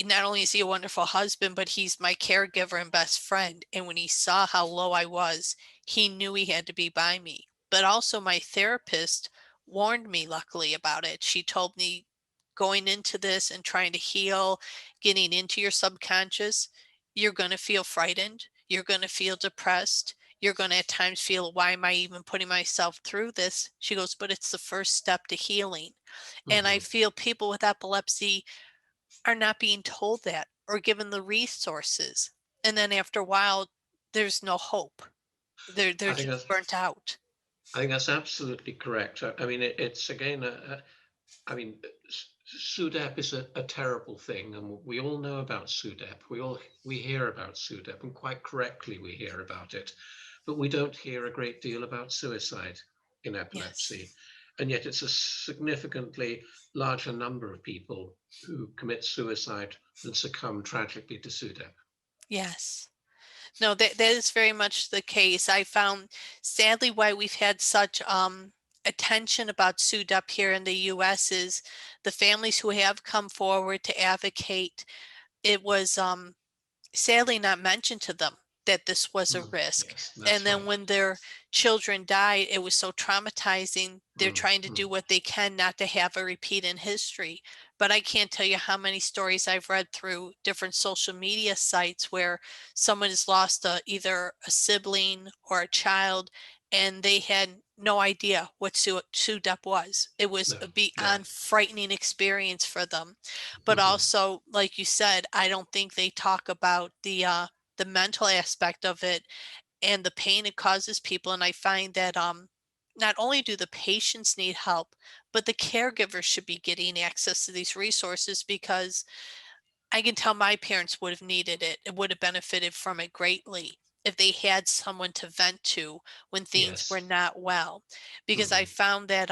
not only is he a wonderful husband, but he's my caregiver and best friend. And when he saw how low I was, he knew he had to be by me. But also, my therapist warned me, luckily, about it. She told me going into this and trying to heal, getting into your subconscious, you're going to feel frightened. You're going to feel depressed. You're going to at times feel, why am I even putting myself through this? She goes, but it's the first step to healing. And I mhm. feel people with epilepsy are not being told that or given the resources. And then after a while, there's no hope. They're I think just that's burnt out. I think that's absolutely correct. I mean, it's again, I mean, SUDEP is a terrible thing, and we all know about SUDEP. We hear about SUDEP, and quite correctly we hear about it, but we don't hear a great deal about suicide in Yes. epilepsy, and yet it's a significantly larger number of people who commit suicide than succumb tragically to SUDEP. Yes. No, that is very much the case. I found, sadly, why we've had such attention about SUDEP here in the US is the families who have come forward to advocate. It was sadly not mentioned to them that this was a Mm, risk. yes, And that's then right. when their children died, it was so traumatizing. They're Mm, trying to mm, do what they can not to have a repeat in history. But I can't tell you how many stories I've read through different social media sites where someone has lost either a sibling or a child, and they had no idea what SUDEP was. It was no, a yeah. beyond frightening experience for them. But Mhm, also, like you said, I don't think they talk about the mental aspect of it and the pain it causes people. And I find that not only do the patients need help, but the caregivers should be getting access to these resources, because I can tell my parents would have needed it. It would have benefited from it greatly if they had someone to vent to when things were yes. not well. Because I Mhm, found that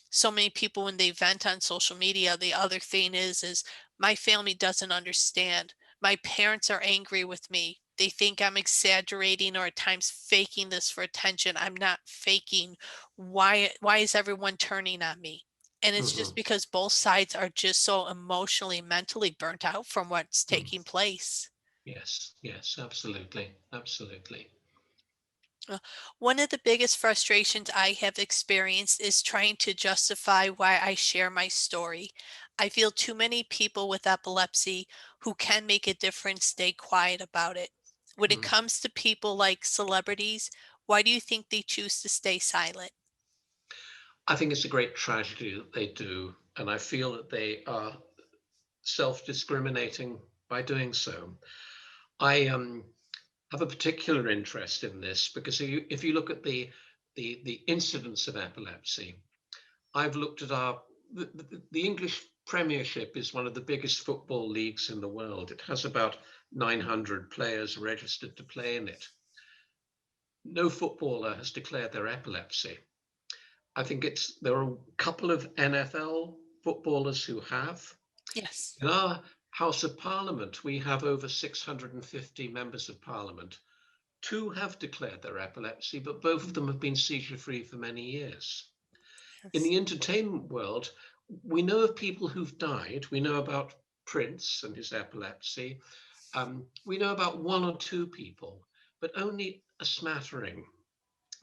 so many people, when they vent on social media, the other thing is my family doesn't understand. My parents are angry with me. They think I'm exaggerating or at times faking this for attention. I'm not faking. Why is everyone turning on me? And it's just mhm, because both sides are just so emotionally, mentally burnt out from what's mm. taking place. Yes, yes, absolutely, absolutely. Uh, One of the biggest frustrations I have experienced is trying to justify why I share my story. I feel too many people with epilepsy who can make a difference stay quiet about it. When it Mm. comes to people like celebrities, why do you think they choose to stay silent? I think it's a great tragedy that they do, and I feel that they are self-discriminating by doing so. I have a particular interest in this because if you look at the incidence of epilepsy, I've looked at the English Premiership is one of the biggest football leagues in the world. It has about 900 players registered to play in it. No footballer has declared their epilepsy. I think there are a couple of NFL footballers who have. Yes. In our House of Parliament, we have over 650 members of Parliament. Two have declared their epilepsy, but both of them have been seizure free for many years. In Yes. the entertainment world, we know of people who've died. We know about Prince and his epilepsy. We know about one or two people, but only a smattering.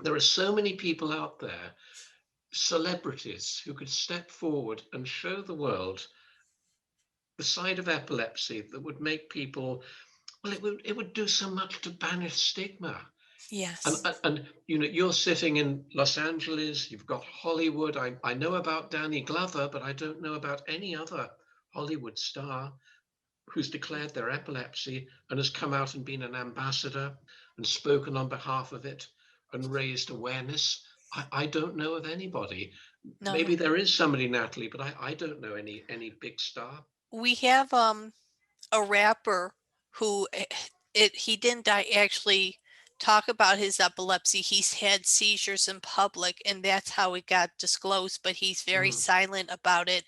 There are so many people out there celebrities who could step forward and show the world the side of epilepsy that would make people, well, it would do so much to banish stigma. And, Yes. and and you're sitting in Los Angeles, you've got Hollywood. I know about Danny Glover, but I don't know about any other Hollywood star who's declared their epilepsy and has come out and been an ambassador and spoken on behalf of it and raised awareness. I don't know of anybody. Maybe No. there is somebody, Natalie, but I don't know any big star. We have a rapper who he didn't die actually talk about his epilepsy. He's had seizures in public, and that's how it got disclosed, but he's very Mm, silent about it.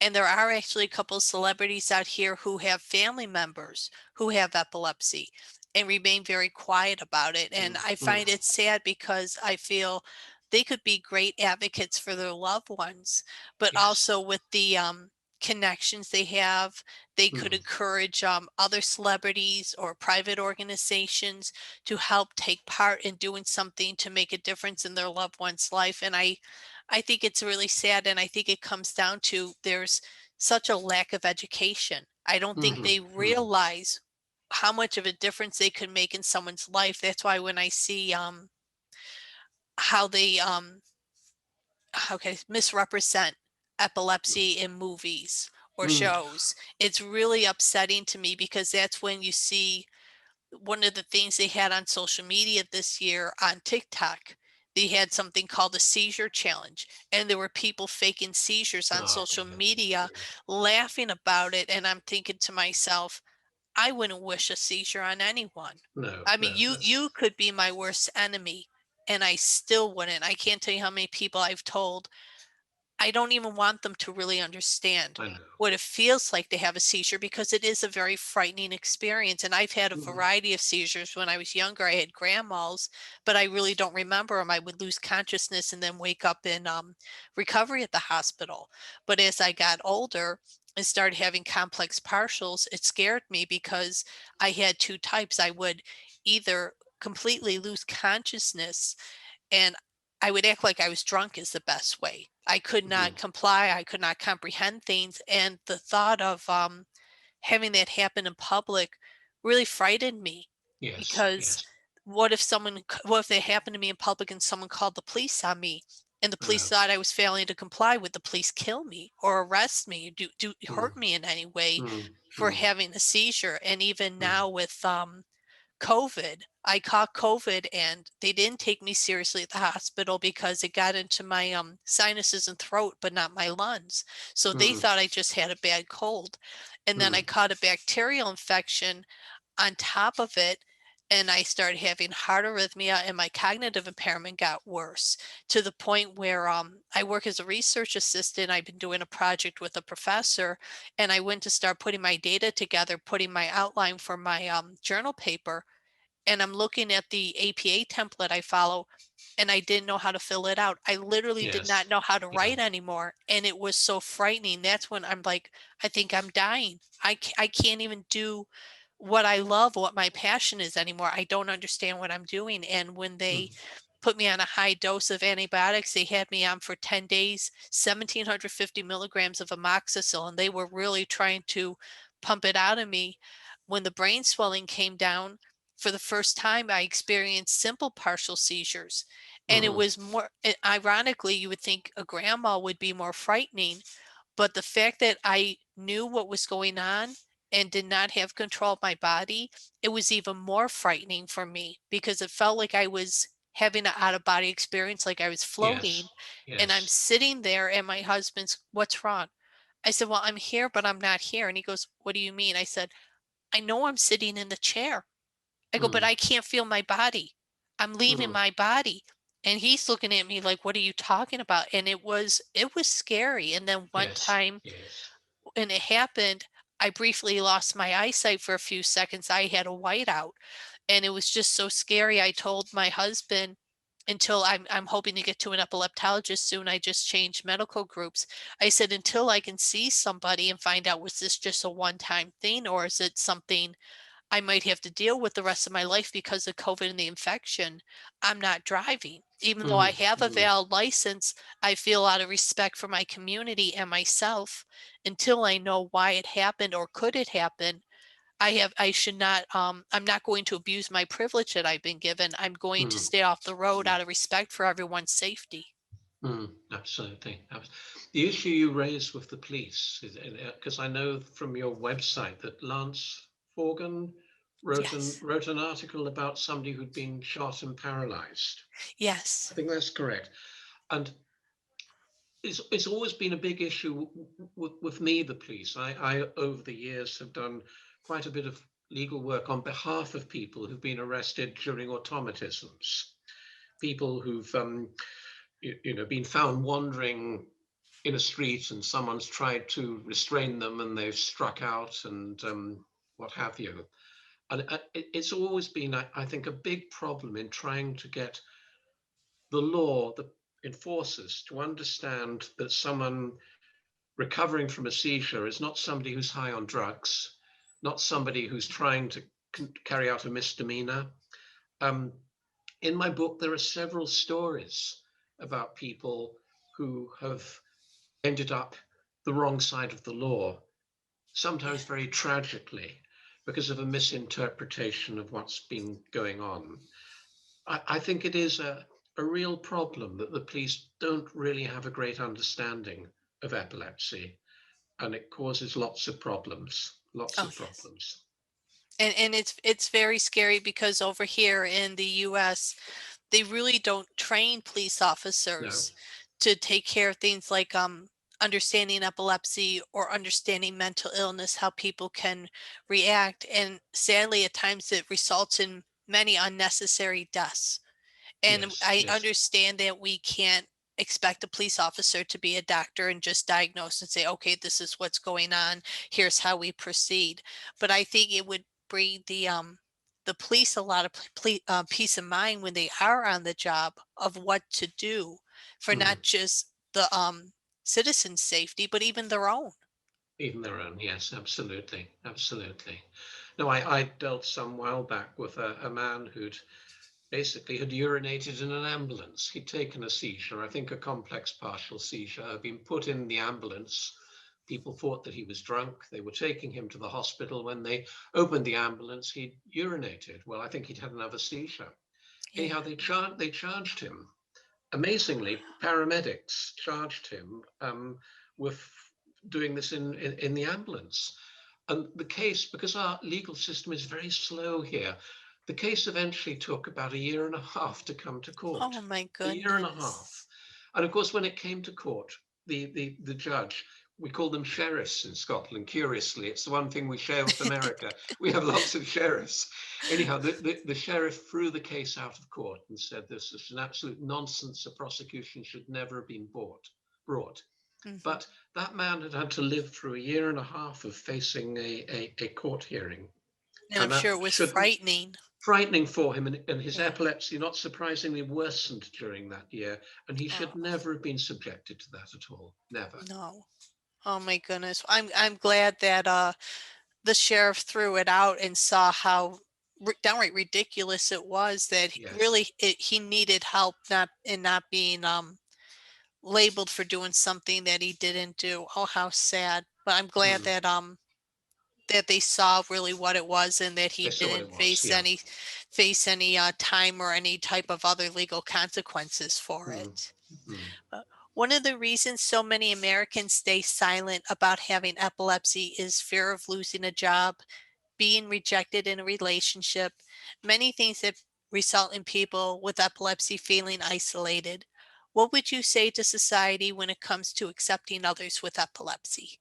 And there are actually a couple celebrities out here who have family members who have epilepsy and remain very quiet about it. And mm, I mm. find it sad because I feel they could be great advocates for their loved ones, but Yes. also with the connections they have, they could Mm, encourage other celebrities or private organizations to help take part in doing something to make a difference in their loved one's life. And I think it's really sad. And I think it comes down to there's such a lack of education. I don't think mhm, they mhm. realize how much of a difference they could make in someone's life. That's why when I see how they misrepresent epilepsy in movies or Mm. shows, it's really upsetting to me because that's when you see one of the things they had on social media this year on TikTok. They had something called a seizure challenge, and there were people faking seizures on Oh, social brilliant. media Brilliant. laughing about it. And I'm thinking to myself, I wouldn't wish a seizure on anyone. No, I mean, no, that's you could be my worst enemy, and I still wouldn't. I can't tell you how many people I've told I don't even want them to really understand I know. what it feels like to have a seizure because it is a very frightening experience. And I've had a Mm, variety of seizures when I was younger. I had grand mals, but I really don't remember them. I would lose consciousness and then wake up in recovery at the hospital. But as I got older and started having complex partials, it scared me because I had two types. I would either completely lose consciousness and I would act like I was drunk is the best way. I could not mhm. comply, I could not comprehend things, and the thought of, having that happen in public really frightened me Yes, because yes. what if it happened to me in public and someone called the police on me, and the I police know. thought I was failing to comply? Would the police kill me or arrest me, do Mm, hurt me in any way mm, for mm, having a seizure? And even mm. now with, COVID. I caught COVID and they didn't take me seriously at the hospital because it got into my sinuses and throat, but not my lungs. So they Mm, thought I just had a bad cold. And then I mm. caught a bacterial infection on top of it. And I started having heart arrhythmia and my cognitive impairment got worse to the point where I work as a research assistant. I've been doing a project with a professor and I went to start putting my data together, putting my outline for my journal paper and I'm looking at the APA template I follow, and I didn't know how to fill it out. I literally did Yes. not know how to Yeah. write anymore, and it was so frightening. That's when I'm like, I think I'm dying. I can't even do what I love, what my passion is anymore. I don't understand what I'm doing. And when they Mm. put me on a high dose of antibiotics, they had me on for 10 days, 1,750 milligrams of amoxicillin. They were really trying to pump it out of me. When the brain swelling came down, for the first time, I experienced simple partial seizures. And it Mhm. was more, ironically, you would think a grandma would be more frightening, but the fact that I knew what was going on and did not have control of my body, it was even more frightening for me because it felt like I was having an out of body experience, like I was Yes. floating. And I'm Yes. sitting there, and my husband's, "What's wrong?" I said, "Well, I'm here, but I'm not here." And he goes, "What do you mean?" I said, "I know I'm sitting in the chair." I go, "But Mm, I can't feel my body. I'm leaving mm. my body." And he's looking at me like, "What are you talking about?" And it was scary. And then one Yes. time Yes. when it happened, I briefly lost my eyesight for a few seconds. I had a whiteout, and it was just so scary. I told my husband until I'm hoping to get to an epileptologist soon. I just changed medical groups. I said, until I can see somebody and find out, was this just a one-time thing or is it something I might have to deal with the rest of my life because of COVID and the infection, I'm not driving. Even though I Mm, have a mm, valid license, I feel out of respect for my community and myself until I know why it happened or could it happen. I should not, I'm not going to abuse my privilege that I've been given. I'm going to mm, stay off the road mm, out of respect for everyone's safety. absolutely. The issue you raised with the police is because I know from your website that Lance Forgan Yes. wrote an article about somebody who'd been shot and paralyzed. I Yes. think that's correct. And it's always been a big issue with me, the police. I, over the years, have done quite a bit of legal work on behalf of people who've been arrested during automatisms, people who've been found wandering in a street and someone's tried to restrain them and they've struck out and what have you. And it's always been, I think, a big problem in trying to get the law, the enforcers, to understand that someone recovering from a seizure is not somebody who's high on drugs, not somebody who's trying to carry out a misdemeanor. Um, in my book, there are several stories about people who have ended up the wrong side of the law, Yeah. sometimes very tragically, because of a misinterpretation of what's been going on. I think it is a real problem that the police don't really have a great understanding of epilepsy, and it causes lots of problems, lots Oh, of yes. problems. And it's very scary because over here in the US, they really don't train police No. officers to take care of things like understanding epilepsy or understanding mental illness, how people can react. And sadly, at times it results in many unnecessary deaths. And Yes, I yes. understand that we can't expect a police officer to be a doctor and just diagnose and say, okay, this is what's going on. Here's how we proceed. But I think it would bring the police a lot of peace of mind when they are on the job of what to do for Mm. not just the citizens' safety, but even their own. Even their own, yes, absolutely, absolutely. No, I dealt some while back with a man who'd basically had urinated in an ambulance. He'd taken a seizure, I think a complex partial seizure, had been put in the ambulance. People thought that he was drunk. They were taking him to the hospital. When they opened the ambulance, he'd urinated. Well, I think he'd had another seizure. Yeah. Anyhow, they charged him. Amazingly, paramedics charged him with doing this in the ambulance. And the case, because our legal system is very slow here, the case eventually took about a year and a half to come to court. Oh my A year and a half. goodness. And of course, when it came to court, the judge, we call them sheriffs in Scotland, curiously. It's the one thing we share with America. We have lots of sheriffs. Anyhow, the sheriff threw the case out of court and said this is an absolute nonsense. A prosecution should never have been brought. Hmm. But that man had had to live through a year and a half of facing a court hearing. And I'm And sure that it was should frightening. frightening for him. And his Yeah. epilepsy, not surprisingly, worsened during that year. And he should Oh, never have been subjected to that at all. Never. no. Oh my goodness. I'm glad that the sheriff threw it out and saw how downright ridiculous it was that Yes. really he needed help not being labeled for doing something that he didn't do. Oh, how sad. But I'm glad Mm. that they saw really what it was and that he They saw what didn't it was. Yeah. face any time or any type of other legal consequences for Mm. it. Mm. One of the reasons so many Americans stay silent about having epilepsy is fear of losing a job, being rejected in a relationship, many things that result in people with epilepsy feeling isolated. What would you say to society when it comes to accepting others with epilepsy?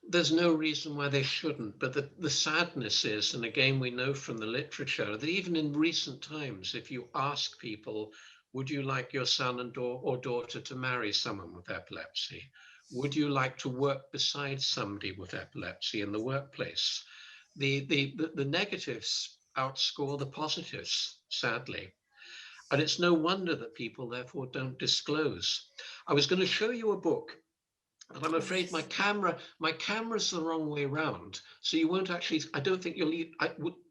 There's no reason why they shouldn't, but the sadness is, and again, we know from the literature that even in recent times, if you ask people, would you like your son and or daughter to marry someone with epilepsy? Would you like to work beside somebody with epilepsy in the workplace? The negatives outscore the positives, sadly. And it's no wonder that people therefore don't disclose. I was going to show you a book And I'm afraid Yes. my camera's the wrong way round. So you won't actually, I don't think you'll,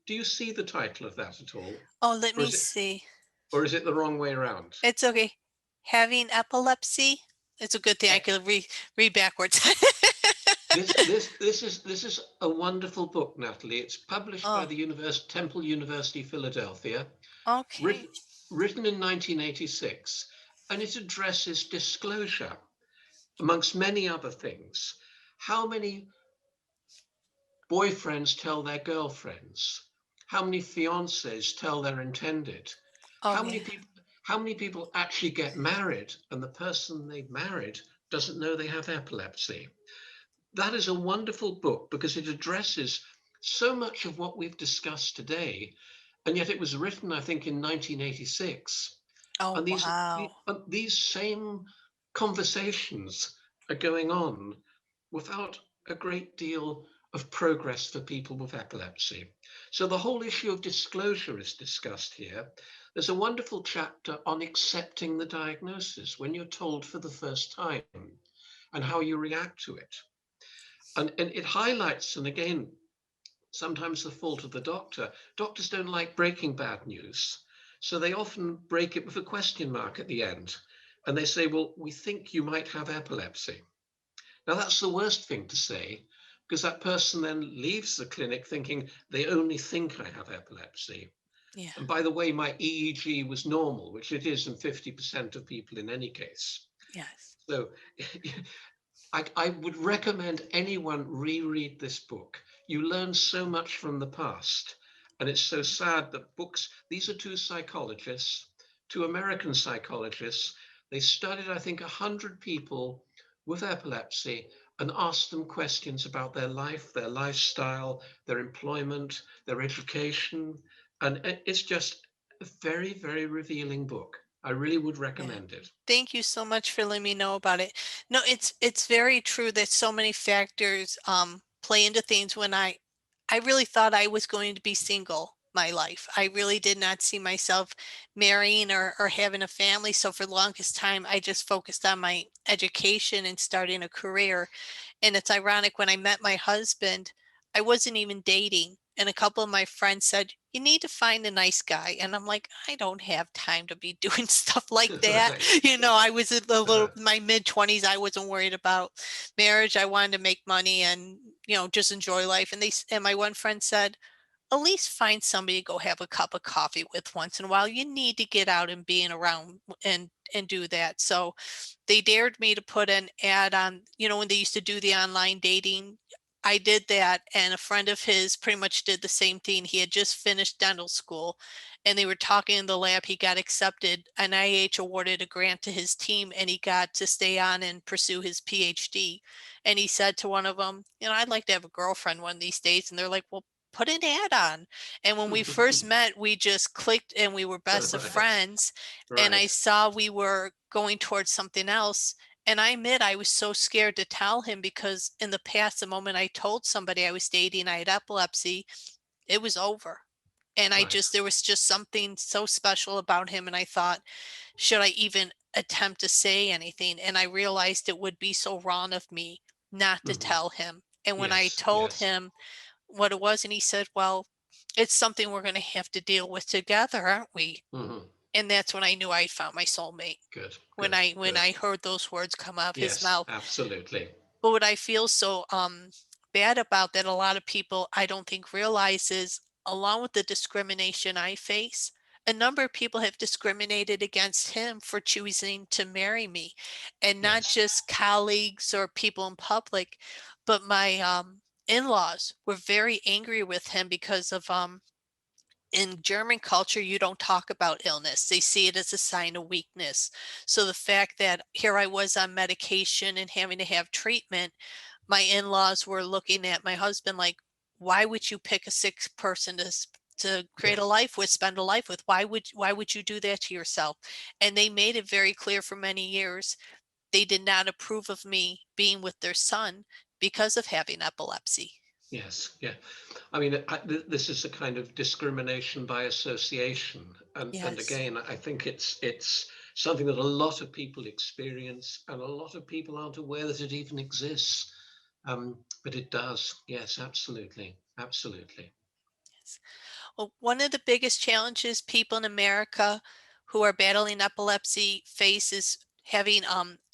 do you see the title of that at all? Oh, let Or me is it, see. or is it the wrong way around? It's okay. Having epilepsy. It's a good thing I could read backwards. This is a wonderful book, Natalie. It's published by Oh, the Temple University, Philadelphia, okay. written written in 1986, and it addresses disclosure, amongst many other things. How many boyfriends tell their girlfriends? How many fiancés tell their intended? How many Okay. people how many people actually get married and the person they married doesn't know they have epilepsy? That is a wonderful book because it addresses so much of what we've discussed today, and yet it was written, I think, in 1986. Oh, And wow. these same conversations are going on without a great deal of progress for people with epilepsy. So the whole issue of disclosure is discussed here. There's a wonderful chapter on accepting the diagnosis when you're told for the first time and how you react to it. And it highlights, and again, sometimes the fault of the doctor. Doctors don't like breaking bad news. So they often break it with a question mark at the end. And they say, well, we think you might have epilepsy. Now, that's the worst thing to say because that person then leaves the clinic thinking they only think I have epilepsy. Yeah. And by the way, my EEG was normal, which it is in 50% of people in any case. Yes. So I would recommend anyone reread this book. You learn so much from the past. And it's so sad that books, these are two psychologists, two American psychologists. They studied, I think, 100 people with epilepsy and asked them questions about their life, their lifestyle, their employment, their education. And it's just a very, very revealing book. I really would Yeah. recommend it. Thank you so much for letting me know about it. No, it's very true that so many factors play into things. When I really thought I was going to be single my life. I really did not see myself marrying or having a family. So for the longest time, I just focused on my education and starting a career. And it's ironic, when I met my husband, I wasn't even dating. And a couple of my friends said, you need to find a nice guy. And I'm like, I don't have time to be doing stuff like that. Right. I was in a little, Uh-huh. my mid 20s. I wasn't worried about marriage. I wanted to make money and, just enjoy life. And my one friend said, at least find somebody to go have a cup of coffee with once in a while. You need to get out and being around and do that. So they dared me to put an ad on, when they used to do the online dating. I did that, and a friend of his pretty much did the same thing. He had just finished dental school, and they were talking in the lab. He got accepted. NIH awarded a grant to his team, and he got to stay on and pursue his PhD. And he said to one of them, I'd like to have a girlfriend one of these days. And they're like, well, put an ad on. And when we first met, we just clicked and we were best of Right. friends. And I Right. saw we were going towards something else. And I admit I was so scared to tell him, because in the past, the moment I told somebody I was dating, I had epilepsy, it was over. And Right. there was just something so special about him. And I thought, should I even attempt to say anything? And I realized it would be so wrong of me not to Mhm. tell him. And when I Yes. told Yes. him what it was, and he said, well, it's something we're going to have to deal with together, aren't we? Hmm. And that's when I knew I found my soulmate. Good. When Good. I Good. heard those words come out of his Yes. mouth. Absolutely. But what I feel so bad about, that a lot of people I don't think realizes, along with the discrimination I face, a number of people have discriminated against him for choosing to marry me. And not Yes. just colleagues or people in public, but my in-laws were very angry with him because of in German culture, you don't talk about illness. They see it as a sign of weakness. So the fact that here I was on medication and having to have treatment, my in-laws were looking at my husband like, why would you pick a sick person to create Yeah. a life with, spend a life with? Why would you do that to yourself? And they made it very clear for many years they did not approve of me being with their son because of having epilepsy. Yes. Yeah. I mean, this is a kind of discrimination by association, and Yes. again, I think it's something that a lot of people experience, and a lot of people aren't aware that it even exists. But it does. Yes, absolutely. Absolutely. Well, one of the biggest challenges people in America who are battling epilepsy face is having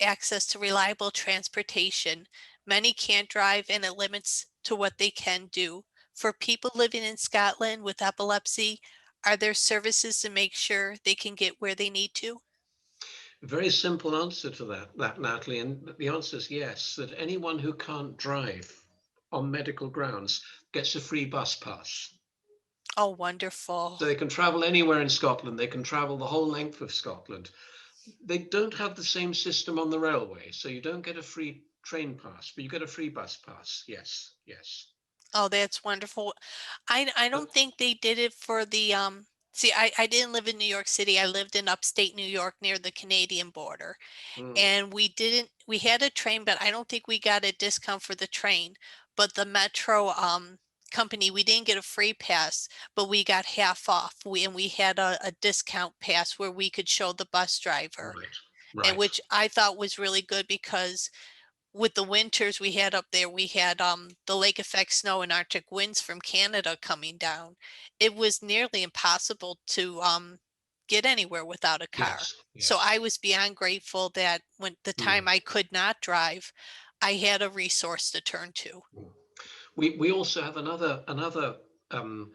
access to reliable transportation. Many can't drive and it limits to what they can do. For people living in Scotland with epilepsy, are there services to make sure they can get where they need to? Very simple answer to that, Natalie. And the answer is yes, that anyone who can't drive on medical grounds gets a free bus pass. Oh, wonderful. So they can travel anywhere in Scotland. They can travel the whole length of Scotland. They don't have the same system on the railway. So you don't get a free train pass, but you get a free bus pass. Yes, yes. Oh, that's wonderful. I But don't think they did it for the see, I didn't live in New York City. I lived in upstate New York near the Canadian border. mm, And we had a train, but I don't think we got a discount for the train. But the metro company, we didn't get a free pass, but we got half off. We had a discount pass where we could show the bus driver, right, and right. which I thought was really good because with the winters we had up there, we had the lake effect snow and Arctic winds from Canada coming down. It was nearly impossible to get anywhere without a car. Yes, So yes. I was beyond grateful that when the time Mm, I could not drive, I had a resource to turn to. mm. We also have another um,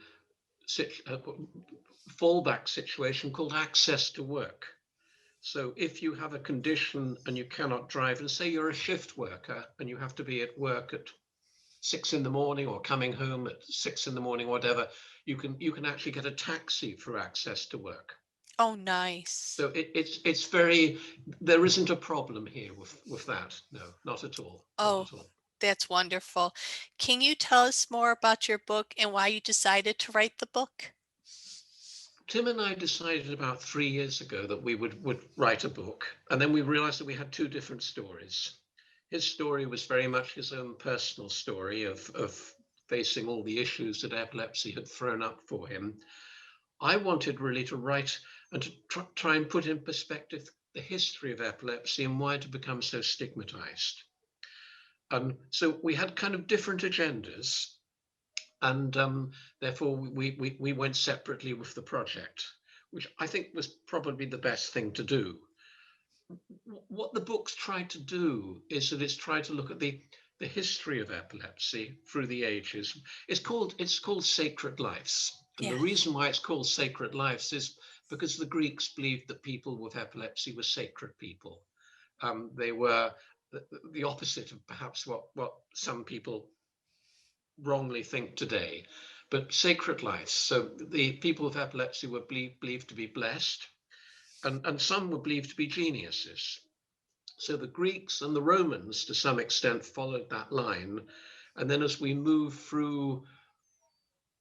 fallback situation called access to work. So if you have a condition and you cannot drive, and say you're a shift worker and you have to be at work at 6 in the morning or coming home at 6 in the morning, whatever, you can actually get a taxi for access to work. Oh, nice. So it's very, there isn't a problem here with that. No, not at all, not Oh, at all. that's wonderful. Can you tell us more about your book and why you decided to write the book? Tim and I decided about 3 years ago that we would write a book, and then we realized that we had two different stories. His story was very much his own personal story of facing all the issues that epilepsy had thrown up for him. I wanted really to write and to try and put in perspective the history of epilepsy and why it had become so stigmatized. So we had kind of different agendas, and therefore we went separately with the project, which I think was probably the best thing to do. What the book's tried to do is that it's tried to look at the history of epilepsy through the ages. It's called Sacred Lives, and the Yes. reason why it's called Sacred Lives is because the Greeks believed that people with epilepsy were sacred people. They were the opposite of perhaps what some people wrongly think today, but sacred lives. So the people with epilepsy were believed to be blessed, and some were believed to be geniuses. So the Greeks and the Romans, to some extent, followed that line. And then as we move through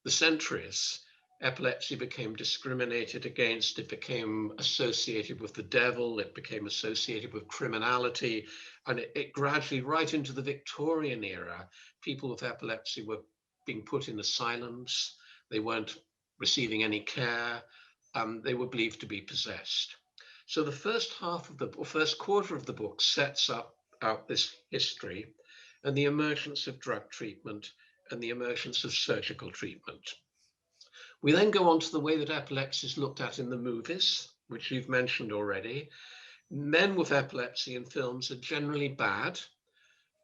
the centuries, epilepsy became discriminated against. It became associated with the devil. It became associated with criminality. And it gradually, right into the Victorian era, people with epilepsy were being put in asylums. They weren't receiving any care. They were believed to be possessed. So the first half of the or first quarter of the book sets up out this history and the emergence of drug treatment and the emergence of surgical treatment. We then go on to the way that epilepsy is looked at in the movies, which you've mentioned already. Men with epilepsy in films are generally bad.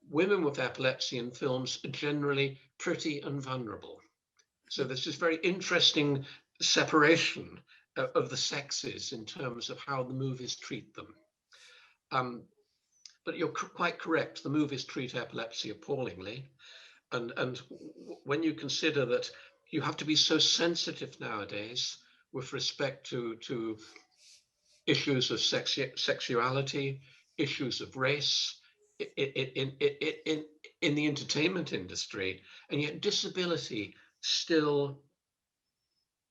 Women with epilepsy in films are generally pretty and vulnerable. So there's this very interesting separation of the sexes in terms of how the movies treat them. Um, but you're quite correct. The movies treat epilepsy appallingly. And when you consider that you have to be so sensitive nowadays with respect to issues of sexuality, issues of race, in the entertainment industry, and yet disability still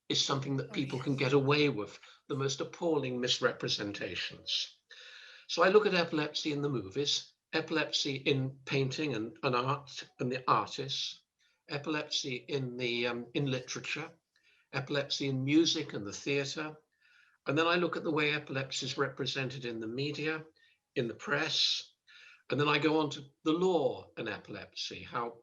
is something that Oh, people yeah. can get away with the most appalling misrepresentations. So I look at epilepsy in the movies, epilepsy in painting and art and the artists, epilepsy in literature, epilepsy in music and the theatre, And then I look at the way epilepsy is represented in the media, in the press, and then I go on to the law and epilepsy, how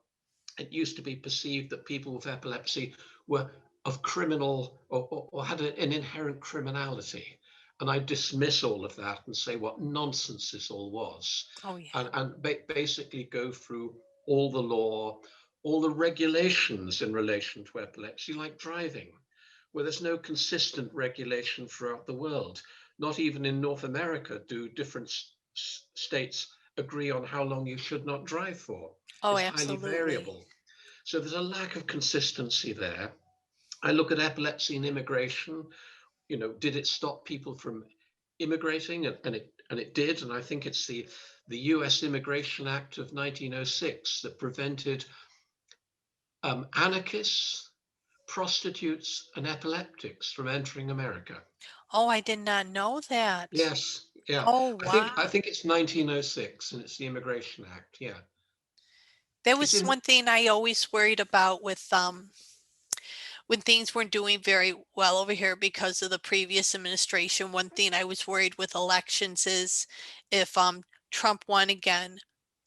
it used to be perceived that people with epilepsy were of criminal or had an inherent criminality. And I dismiss all of that and say what nonsense this all was. Oh, yeah. And basically go through all the law, all the regulations in relation to epilepsy, like driving, where there's no consistent regulation throughout the world. Not even in North America do different states agree on how long you should not drive for. Oh, It's highly absolutely. variable. So there's a lack of consistency there. I look at epilepsy and immigration. Did it stop people from immigrating? And it did. And I think it's the US Immigration Act of 1906 that prevented anarchists, prostitutes, and epileptics from entering America. Oh, I did not know that. Yes, yeah. Oh, I think I wow. think it's 1906, and it's the Immigration Act. Yeah, That it's was in. one thing I always worried about with when things weren't doing very well over here because of the previous administration. One thing I was worried with elections is if Trump won again,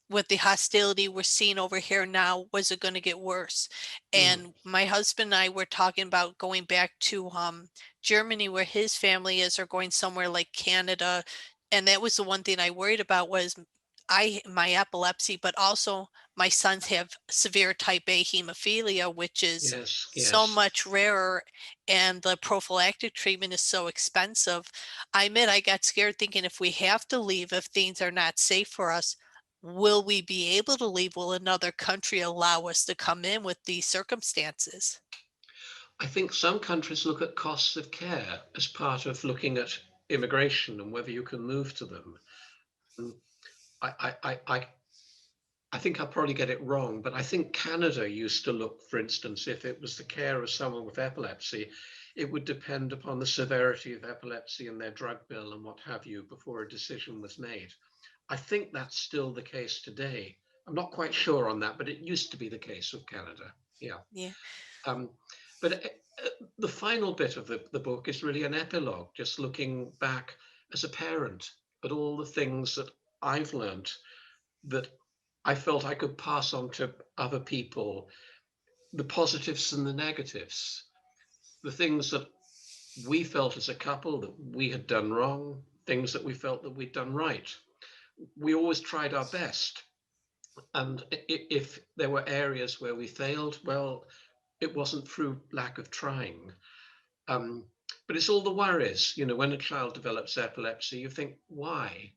with the hostility we're seeing over here now, was it going to get worse? Mm, And my husband and I were talking about going back to Germany where his family is, or going somewhere like Canada. And that was the one thing I worried about was my epilepsy, but also my sons have severe type A hemophilia, which is yes, so yes. much rarer, and the prophylactic treatment is so expensive. I admit I got scared thinking if we have to leave, if things are not safe for us, will we be able to leave? Will another country allow us to come in with these circumstances? I think some countries look at costs of care as part of looking at immigration and whether you can move to them. Mm, I, I, I, I I think I'll probably get it wrong, but I think Canada used to look, for instance, if it was the care of someone with epilepsy, it would depend upon the severity of epilepsy and their drug bill and what have you before a decision was made. I think that's still the case today. I'm not quite sure on that, but it used to be the case with Canada. Yeah. Yeah. Um, but the final bit of the book is really an epilogue, just looking back as a parent at all the things that I've learned that I felt I could pass on to other people, the positives and the negatives, the things that we felt as a couple that we had done wrong, things that we felt that we'd done right. We always tried our best. And if there were areas where we failed, well, it wasn't through lack of trying. Um, but it's all the worries. When a child develops epilepsy, you think, why?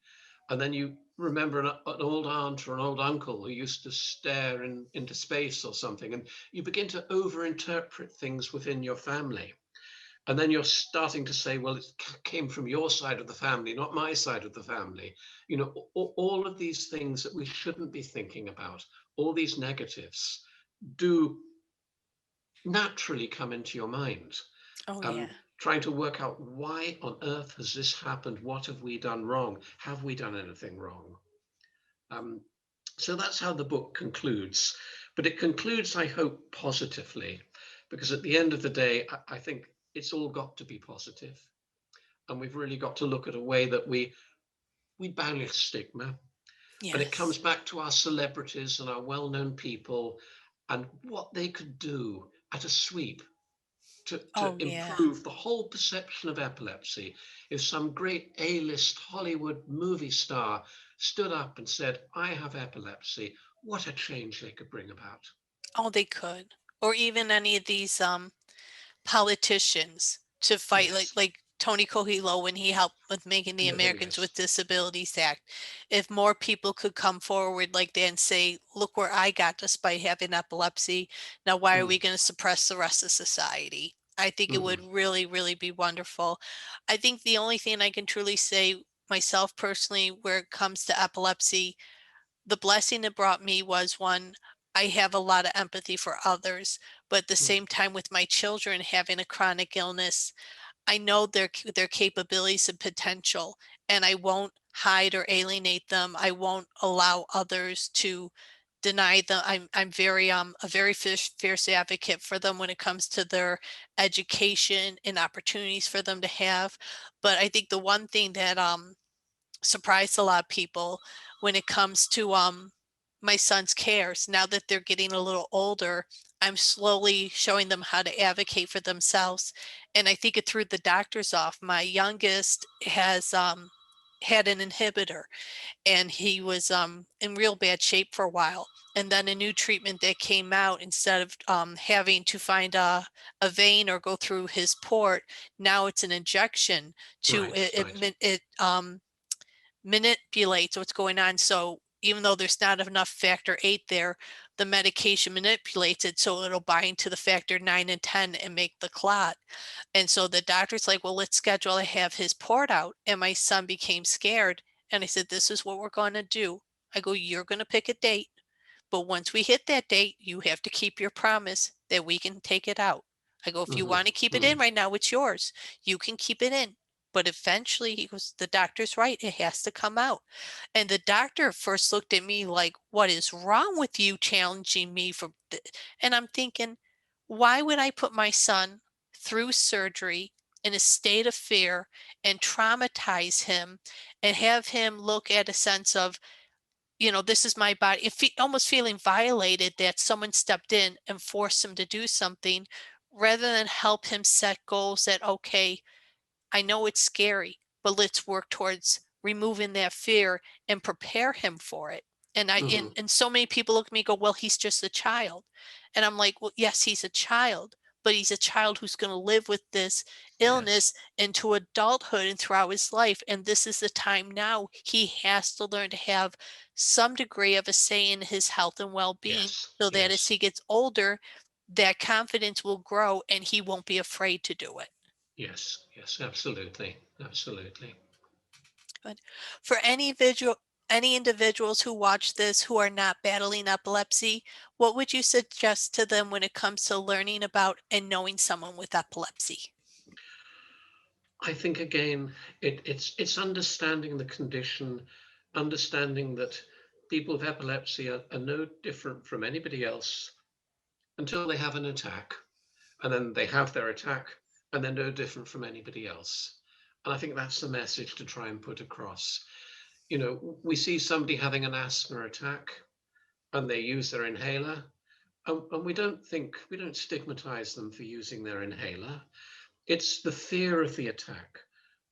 And then you remember an old aunt or an old uncle who used to stare into space or something, and you begin to overinterpret things within your family. And then you're starting to say, well, it came from your side of the family, not my side of the family. All of these things that we shouldn't be thinking about, all these negatives, do naturally come into your mind. Oh, yeah. Trying to work out why on earth has this happened? What have we done wrong? Have we done anything wrong? Um, so that's how the book concludes. But it concludes, I hope, positively, because at the end of the day, I think it's all got to be positive. And we've really got to look at a way that we banish stigma. And it comes Yes. back to our celebrities and our well-known people and what they could do at a sweep to Oh, yeah. improve the whole perception of epilepsy. If some great A-list Hollywood movie star stood up and said, I have epilepsy, what a change they could bring about. Oh, they could. Or even any of these politicians to fight, like Yes. Tony Coelho when he helped with making the Americans Yes. with Disabilities Act. If more people could come forward like that and say, look where I got despite having epilepsy, now why are Mm, we going to suppress the rest of society? I think it would mhm, really, really be wonderful. I think the only thing I can truly say myself personally, where it comes to epilepsy, the blessing it brought me was, one, I have a lot of empathy for others, but at the mm. same time with my children having a chronic illness, I know their capabilities and potential, and I won't hide or alienate them. I won't allow others to deny them. I'm very a very fierce advocate for them when it comes to their education and opportunities for them to have. But I think the one thing that surprised a lot of people when it comes to my son's cares, now that they're getting a little older, I'm slowly showing them how to advocate for themselves. And I think it threw the doctors off. My youngest has had an inhibitor, and he was in real bad shape for a while. And then a new treatment that came out, instead of having to find a vein or go through his port, now it's an injection to Right, right. it manipulates what's going on. So even though there's not enough factor 8 there, the medication manipulates it so it'll bind to the factor 9 and 10 and make the clot. And so the doctor's like, well, let's schedule to have his port out. And my son became scared. And I said, this is what we're going to do. I go, you're going to pick a date. But once we hit that date, you have to keep your promise that we can take it out. I go, if you Hmm. want to keep it Hmm. in right now, it's yours. You can keep it in. But eventually, he goes, the doctor's right. It has to come out. And the doctor first looked at me like, what is wrong with you challenging me for And I'm thinking, why would I put my son through surgery in a state of fear and traumatize him and have him look at a sense of, this is my body, if almost feeling violated that someone stepped in and forced him to do something, rather than help him set goals that, okay, I know it's scary, but let's work towards removing that fear and prepare him for it. And I Hmm. and so many people look at me and go, well, he's just a child. And I'm like, well, yes, he's a child, but he's a child who's going to live with this Yes, illness into adulthood and throughout his life. And this is the time now he has to learn to have some degree of a say in his health and well-being, yes, so that as yes, he gets older, that confidence will grow and he won't be afraid to do it. yes, yes, absolutely, absolutely. But for any individuals who watch this who are not battling epilepsy, what would you suggest to them when it comes to learning about and knowing someone with epilepsy? I think again, it's understanding the condition, understanding that people with epilepsy are no different from anybody else until they have an attack, and then they have their attack, and they're no different from anybody else. And I think that's the message to try and put across. We see somebody having an asthma attack, and they use their inhaler, and we don't stigmatize them for using their inhaler. It's the fear of the attack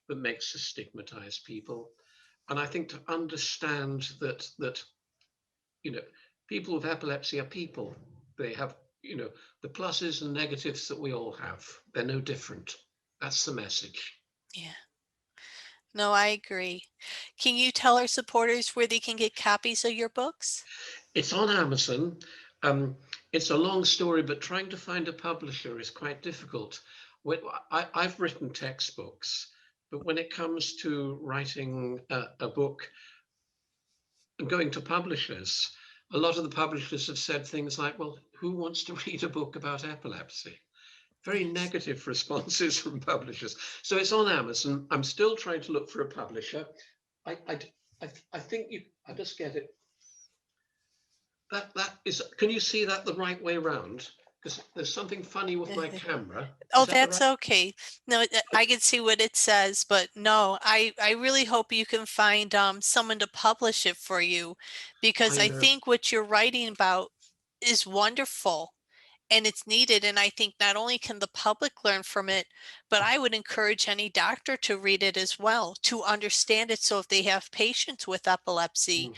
that makes us stigmatize people. And I think to understand that you know people with epilepsy are people. They have the pluses and negatives that we all have. They're no different. That's the message. Yeah, no, I agree. Can you tell our supporters where they can get copies of your books? It's on Amazon. Um, it's a long story, but trying to find a publisher is quite difficult. I've written textbooks, but when it comes to writing a book and going to publishers, a lot of the publishers have said things like, well, who wants to read a book about epilepsy? Very Yes. negative responses from publishers. So it's on Amazon. I'm still trying to look for a publisher. I think I just get it. That is, can you see that the right way round? Because there's something funny with my camera. Oh, Is that the that's right? okay. No, I can see what it says, but no, I really hope you can find someone to publish it for you, because I I know. think what you're writing about is wonderful and it's needed. And I think not only can the public learn from it, but I would encourage any doctor to read it as well, to understand it. So if they have patients with epilepsy, Mm,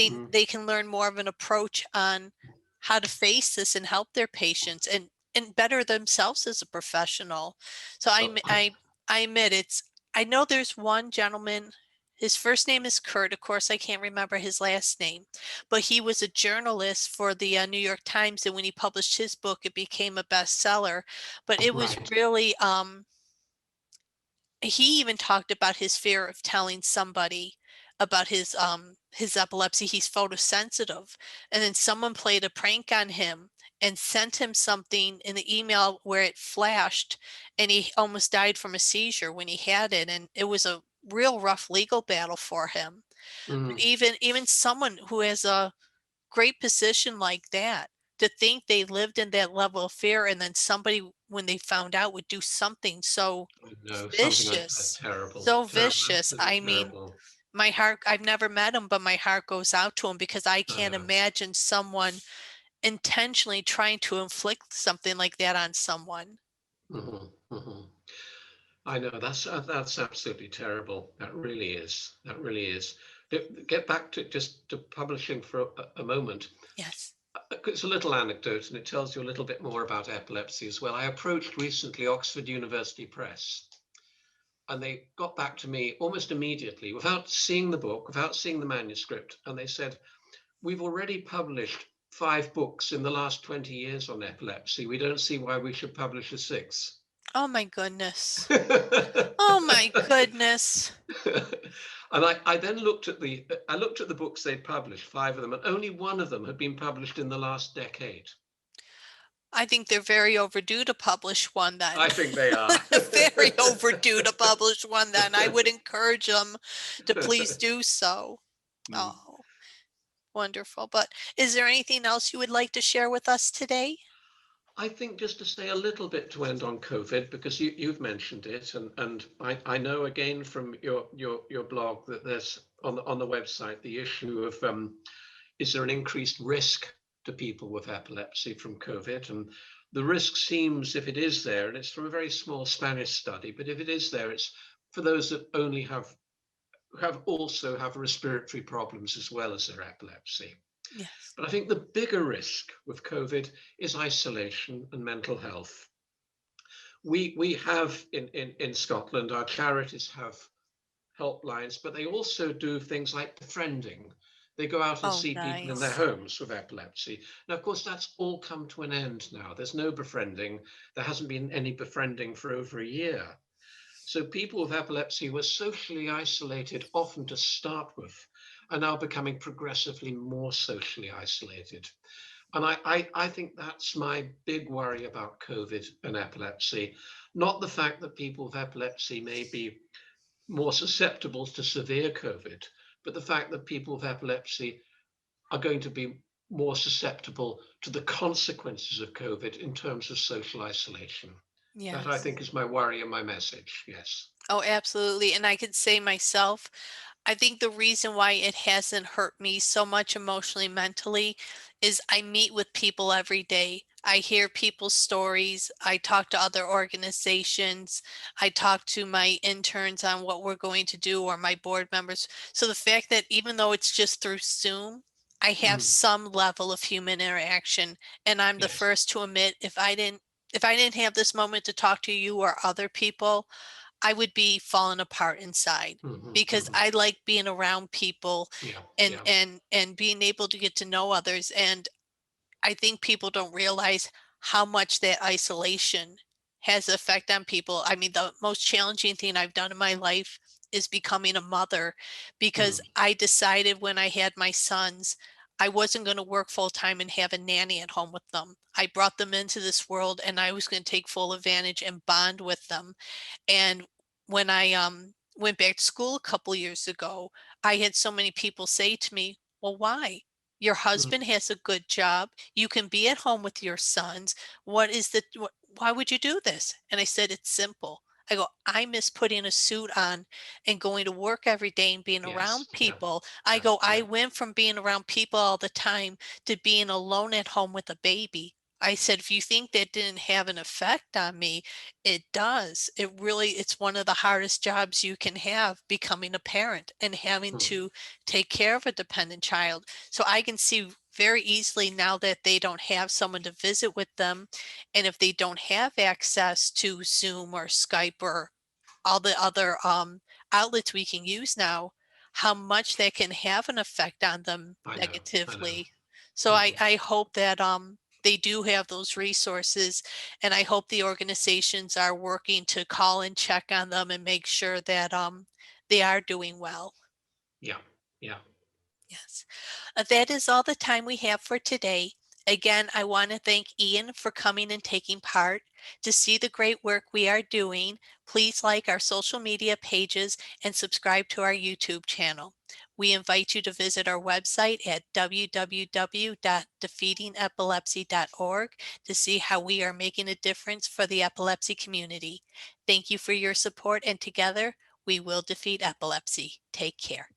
mm. they can learn more of an approach on how to face this and help their patients and better themselves as a professional. So Oh, I admit I know there's one gentleman, his first name is Kurt. Of course, I can't remember his last name, but he was a journalist for the New York Times, and when he published his book, it became a bestseller. But it was right. really, he even talked about his fear of telling somebody about his epilepsy. He's photosensitive, and then someone played a prank on him and sent him something in the email where it flashed, and he almost died from a seizure when he had it, and it was a real rough legal battle for him. But Mm, even someone who has a great position like that. To think they lived in that level of fear and then somebody, when they found out, would do something so I know something like that. vicious. Terrible, So terrible, vicious. absolutely I mean, terrible. my heart, I've never met him, but my heart goes out to him because I I can't know. imagine someone intentionally trying to inflict something like that on someone. Hmm. Hmm. I know that's absolutely terrible. That really is. That really is. Get back to just to publishing for a moment. Yes. It's a little anecdote, and it tells you a little bit more about epilepsy as well. I approached recently Oxford University Press, and they got back to me almost immediately without seeing the book, without seeing the manuscript, and they said, "We've already published 5 books in the last 20 years on epilepsy. We don't see why we should publish a sixth." Oh my goodness. Oh my goodness. And I then looked at the books they'd published, 5 of them, and only one of them had been published in the last decade. I think they're very overdue to publish one then. I think they are. Very overdue to publish one then. I would encourage them to please do so. Hmm. Oh, wonderful. But is there anything else you would like to share with us today? I think just to say a little bit to end on COVID, because you've mentioned it, and I know again from your blog that there's on the website the issue of is there an increased risk to people with epilepsy from COVID? And the risk seems, if it is there, and it's from a very small Spanish study, but if it is there, it's for those that only have respiratory problems as well as their epilepsy. Yes. But I think the bigger risk with COVID is isolation and mental health. We have in Scotland, our charities have helplines, but they also do things like befriending. They go out and Oh, see people in their nice. homes with epilepsy. Now, of course, that's all come to an end now. There's no befriending. There hasn't been any befriending for over a year. So people with epilepsy who were socially isolated, often to start with, are now becoming progressively more socially isolated. And I think that's my big worry about COVID and epilepsy. Not the fact that people with epilepsy may be more susceptible to severe COVID, but the fact that people with epilepsy are going to be more susceptible to the consequences of COVID in terms of social isolation. That I Yes. think is my worry and my message. Yes. Oh, absolutely. And I could say myself, I think the reason why it hasn't hurt me so much emotionally, mentally, is I meet with people every day. I hear people's stories. I talk to other organizations. I talk to my interns on what we're going to do or my board members. So the fact that even though it's just through Zoom, I have Mm, some level of human interaction. And I'm the yes. first to admit if I didn't have this moment to talk to you or other people, I would be falling apart inside Hmm. because Hmm. I like being around people Yeah. and Yeah. and being able to get to know others. And I think people don't realize how much that isolation has effect on people. I mean, the most challenging thing I've done in my life is becoming a mother because Mm, I decided when I had my sons, I wasn't going to work full time and have a nanny at home with them. I brought them into this world and I was going to take full advantage and bond with them. And when I went back to school a couple years ago, I had so many people say to me, "Well, why? Your mm, husband has a good job. You can be at home with your sons. Why would you do this?" And I said, "It's simple." I go, "I miss putting a suit on and going to work every day and being yes. around Yeah. people." I Yeah. go, "I Yeah. went from being around people all the time to being alone at home with a baby." I said, "If you think that didn't have an effect on me, it does. It's one of the hardest jobs you can have, becoming a parent and having Mm, to take care of a dependent child." So I can see very easily now that they don't have someone to visit with them. And if they don't have access to Zoom or Skype or all the other outlets we can use now, how much that can have an effect on them I know. I know. negatively. So I, Hmm. I hope that they do have those resources, and I hope the organizations are working to call and check on them and make sure that they are doing well. Yeah. Yeah. Yes. That is all the time we have for today. Again, I want to thank Ian for coming and taking part. To see the great work we are doing, please like our social media pages and subscribe to our YouTube channel. We invite you to visit our website at www.defeatingepilepsy.org to see how we are making a difference for the epilepsy community. Thank you for your support, and together we will defeat epilepsy. Take care.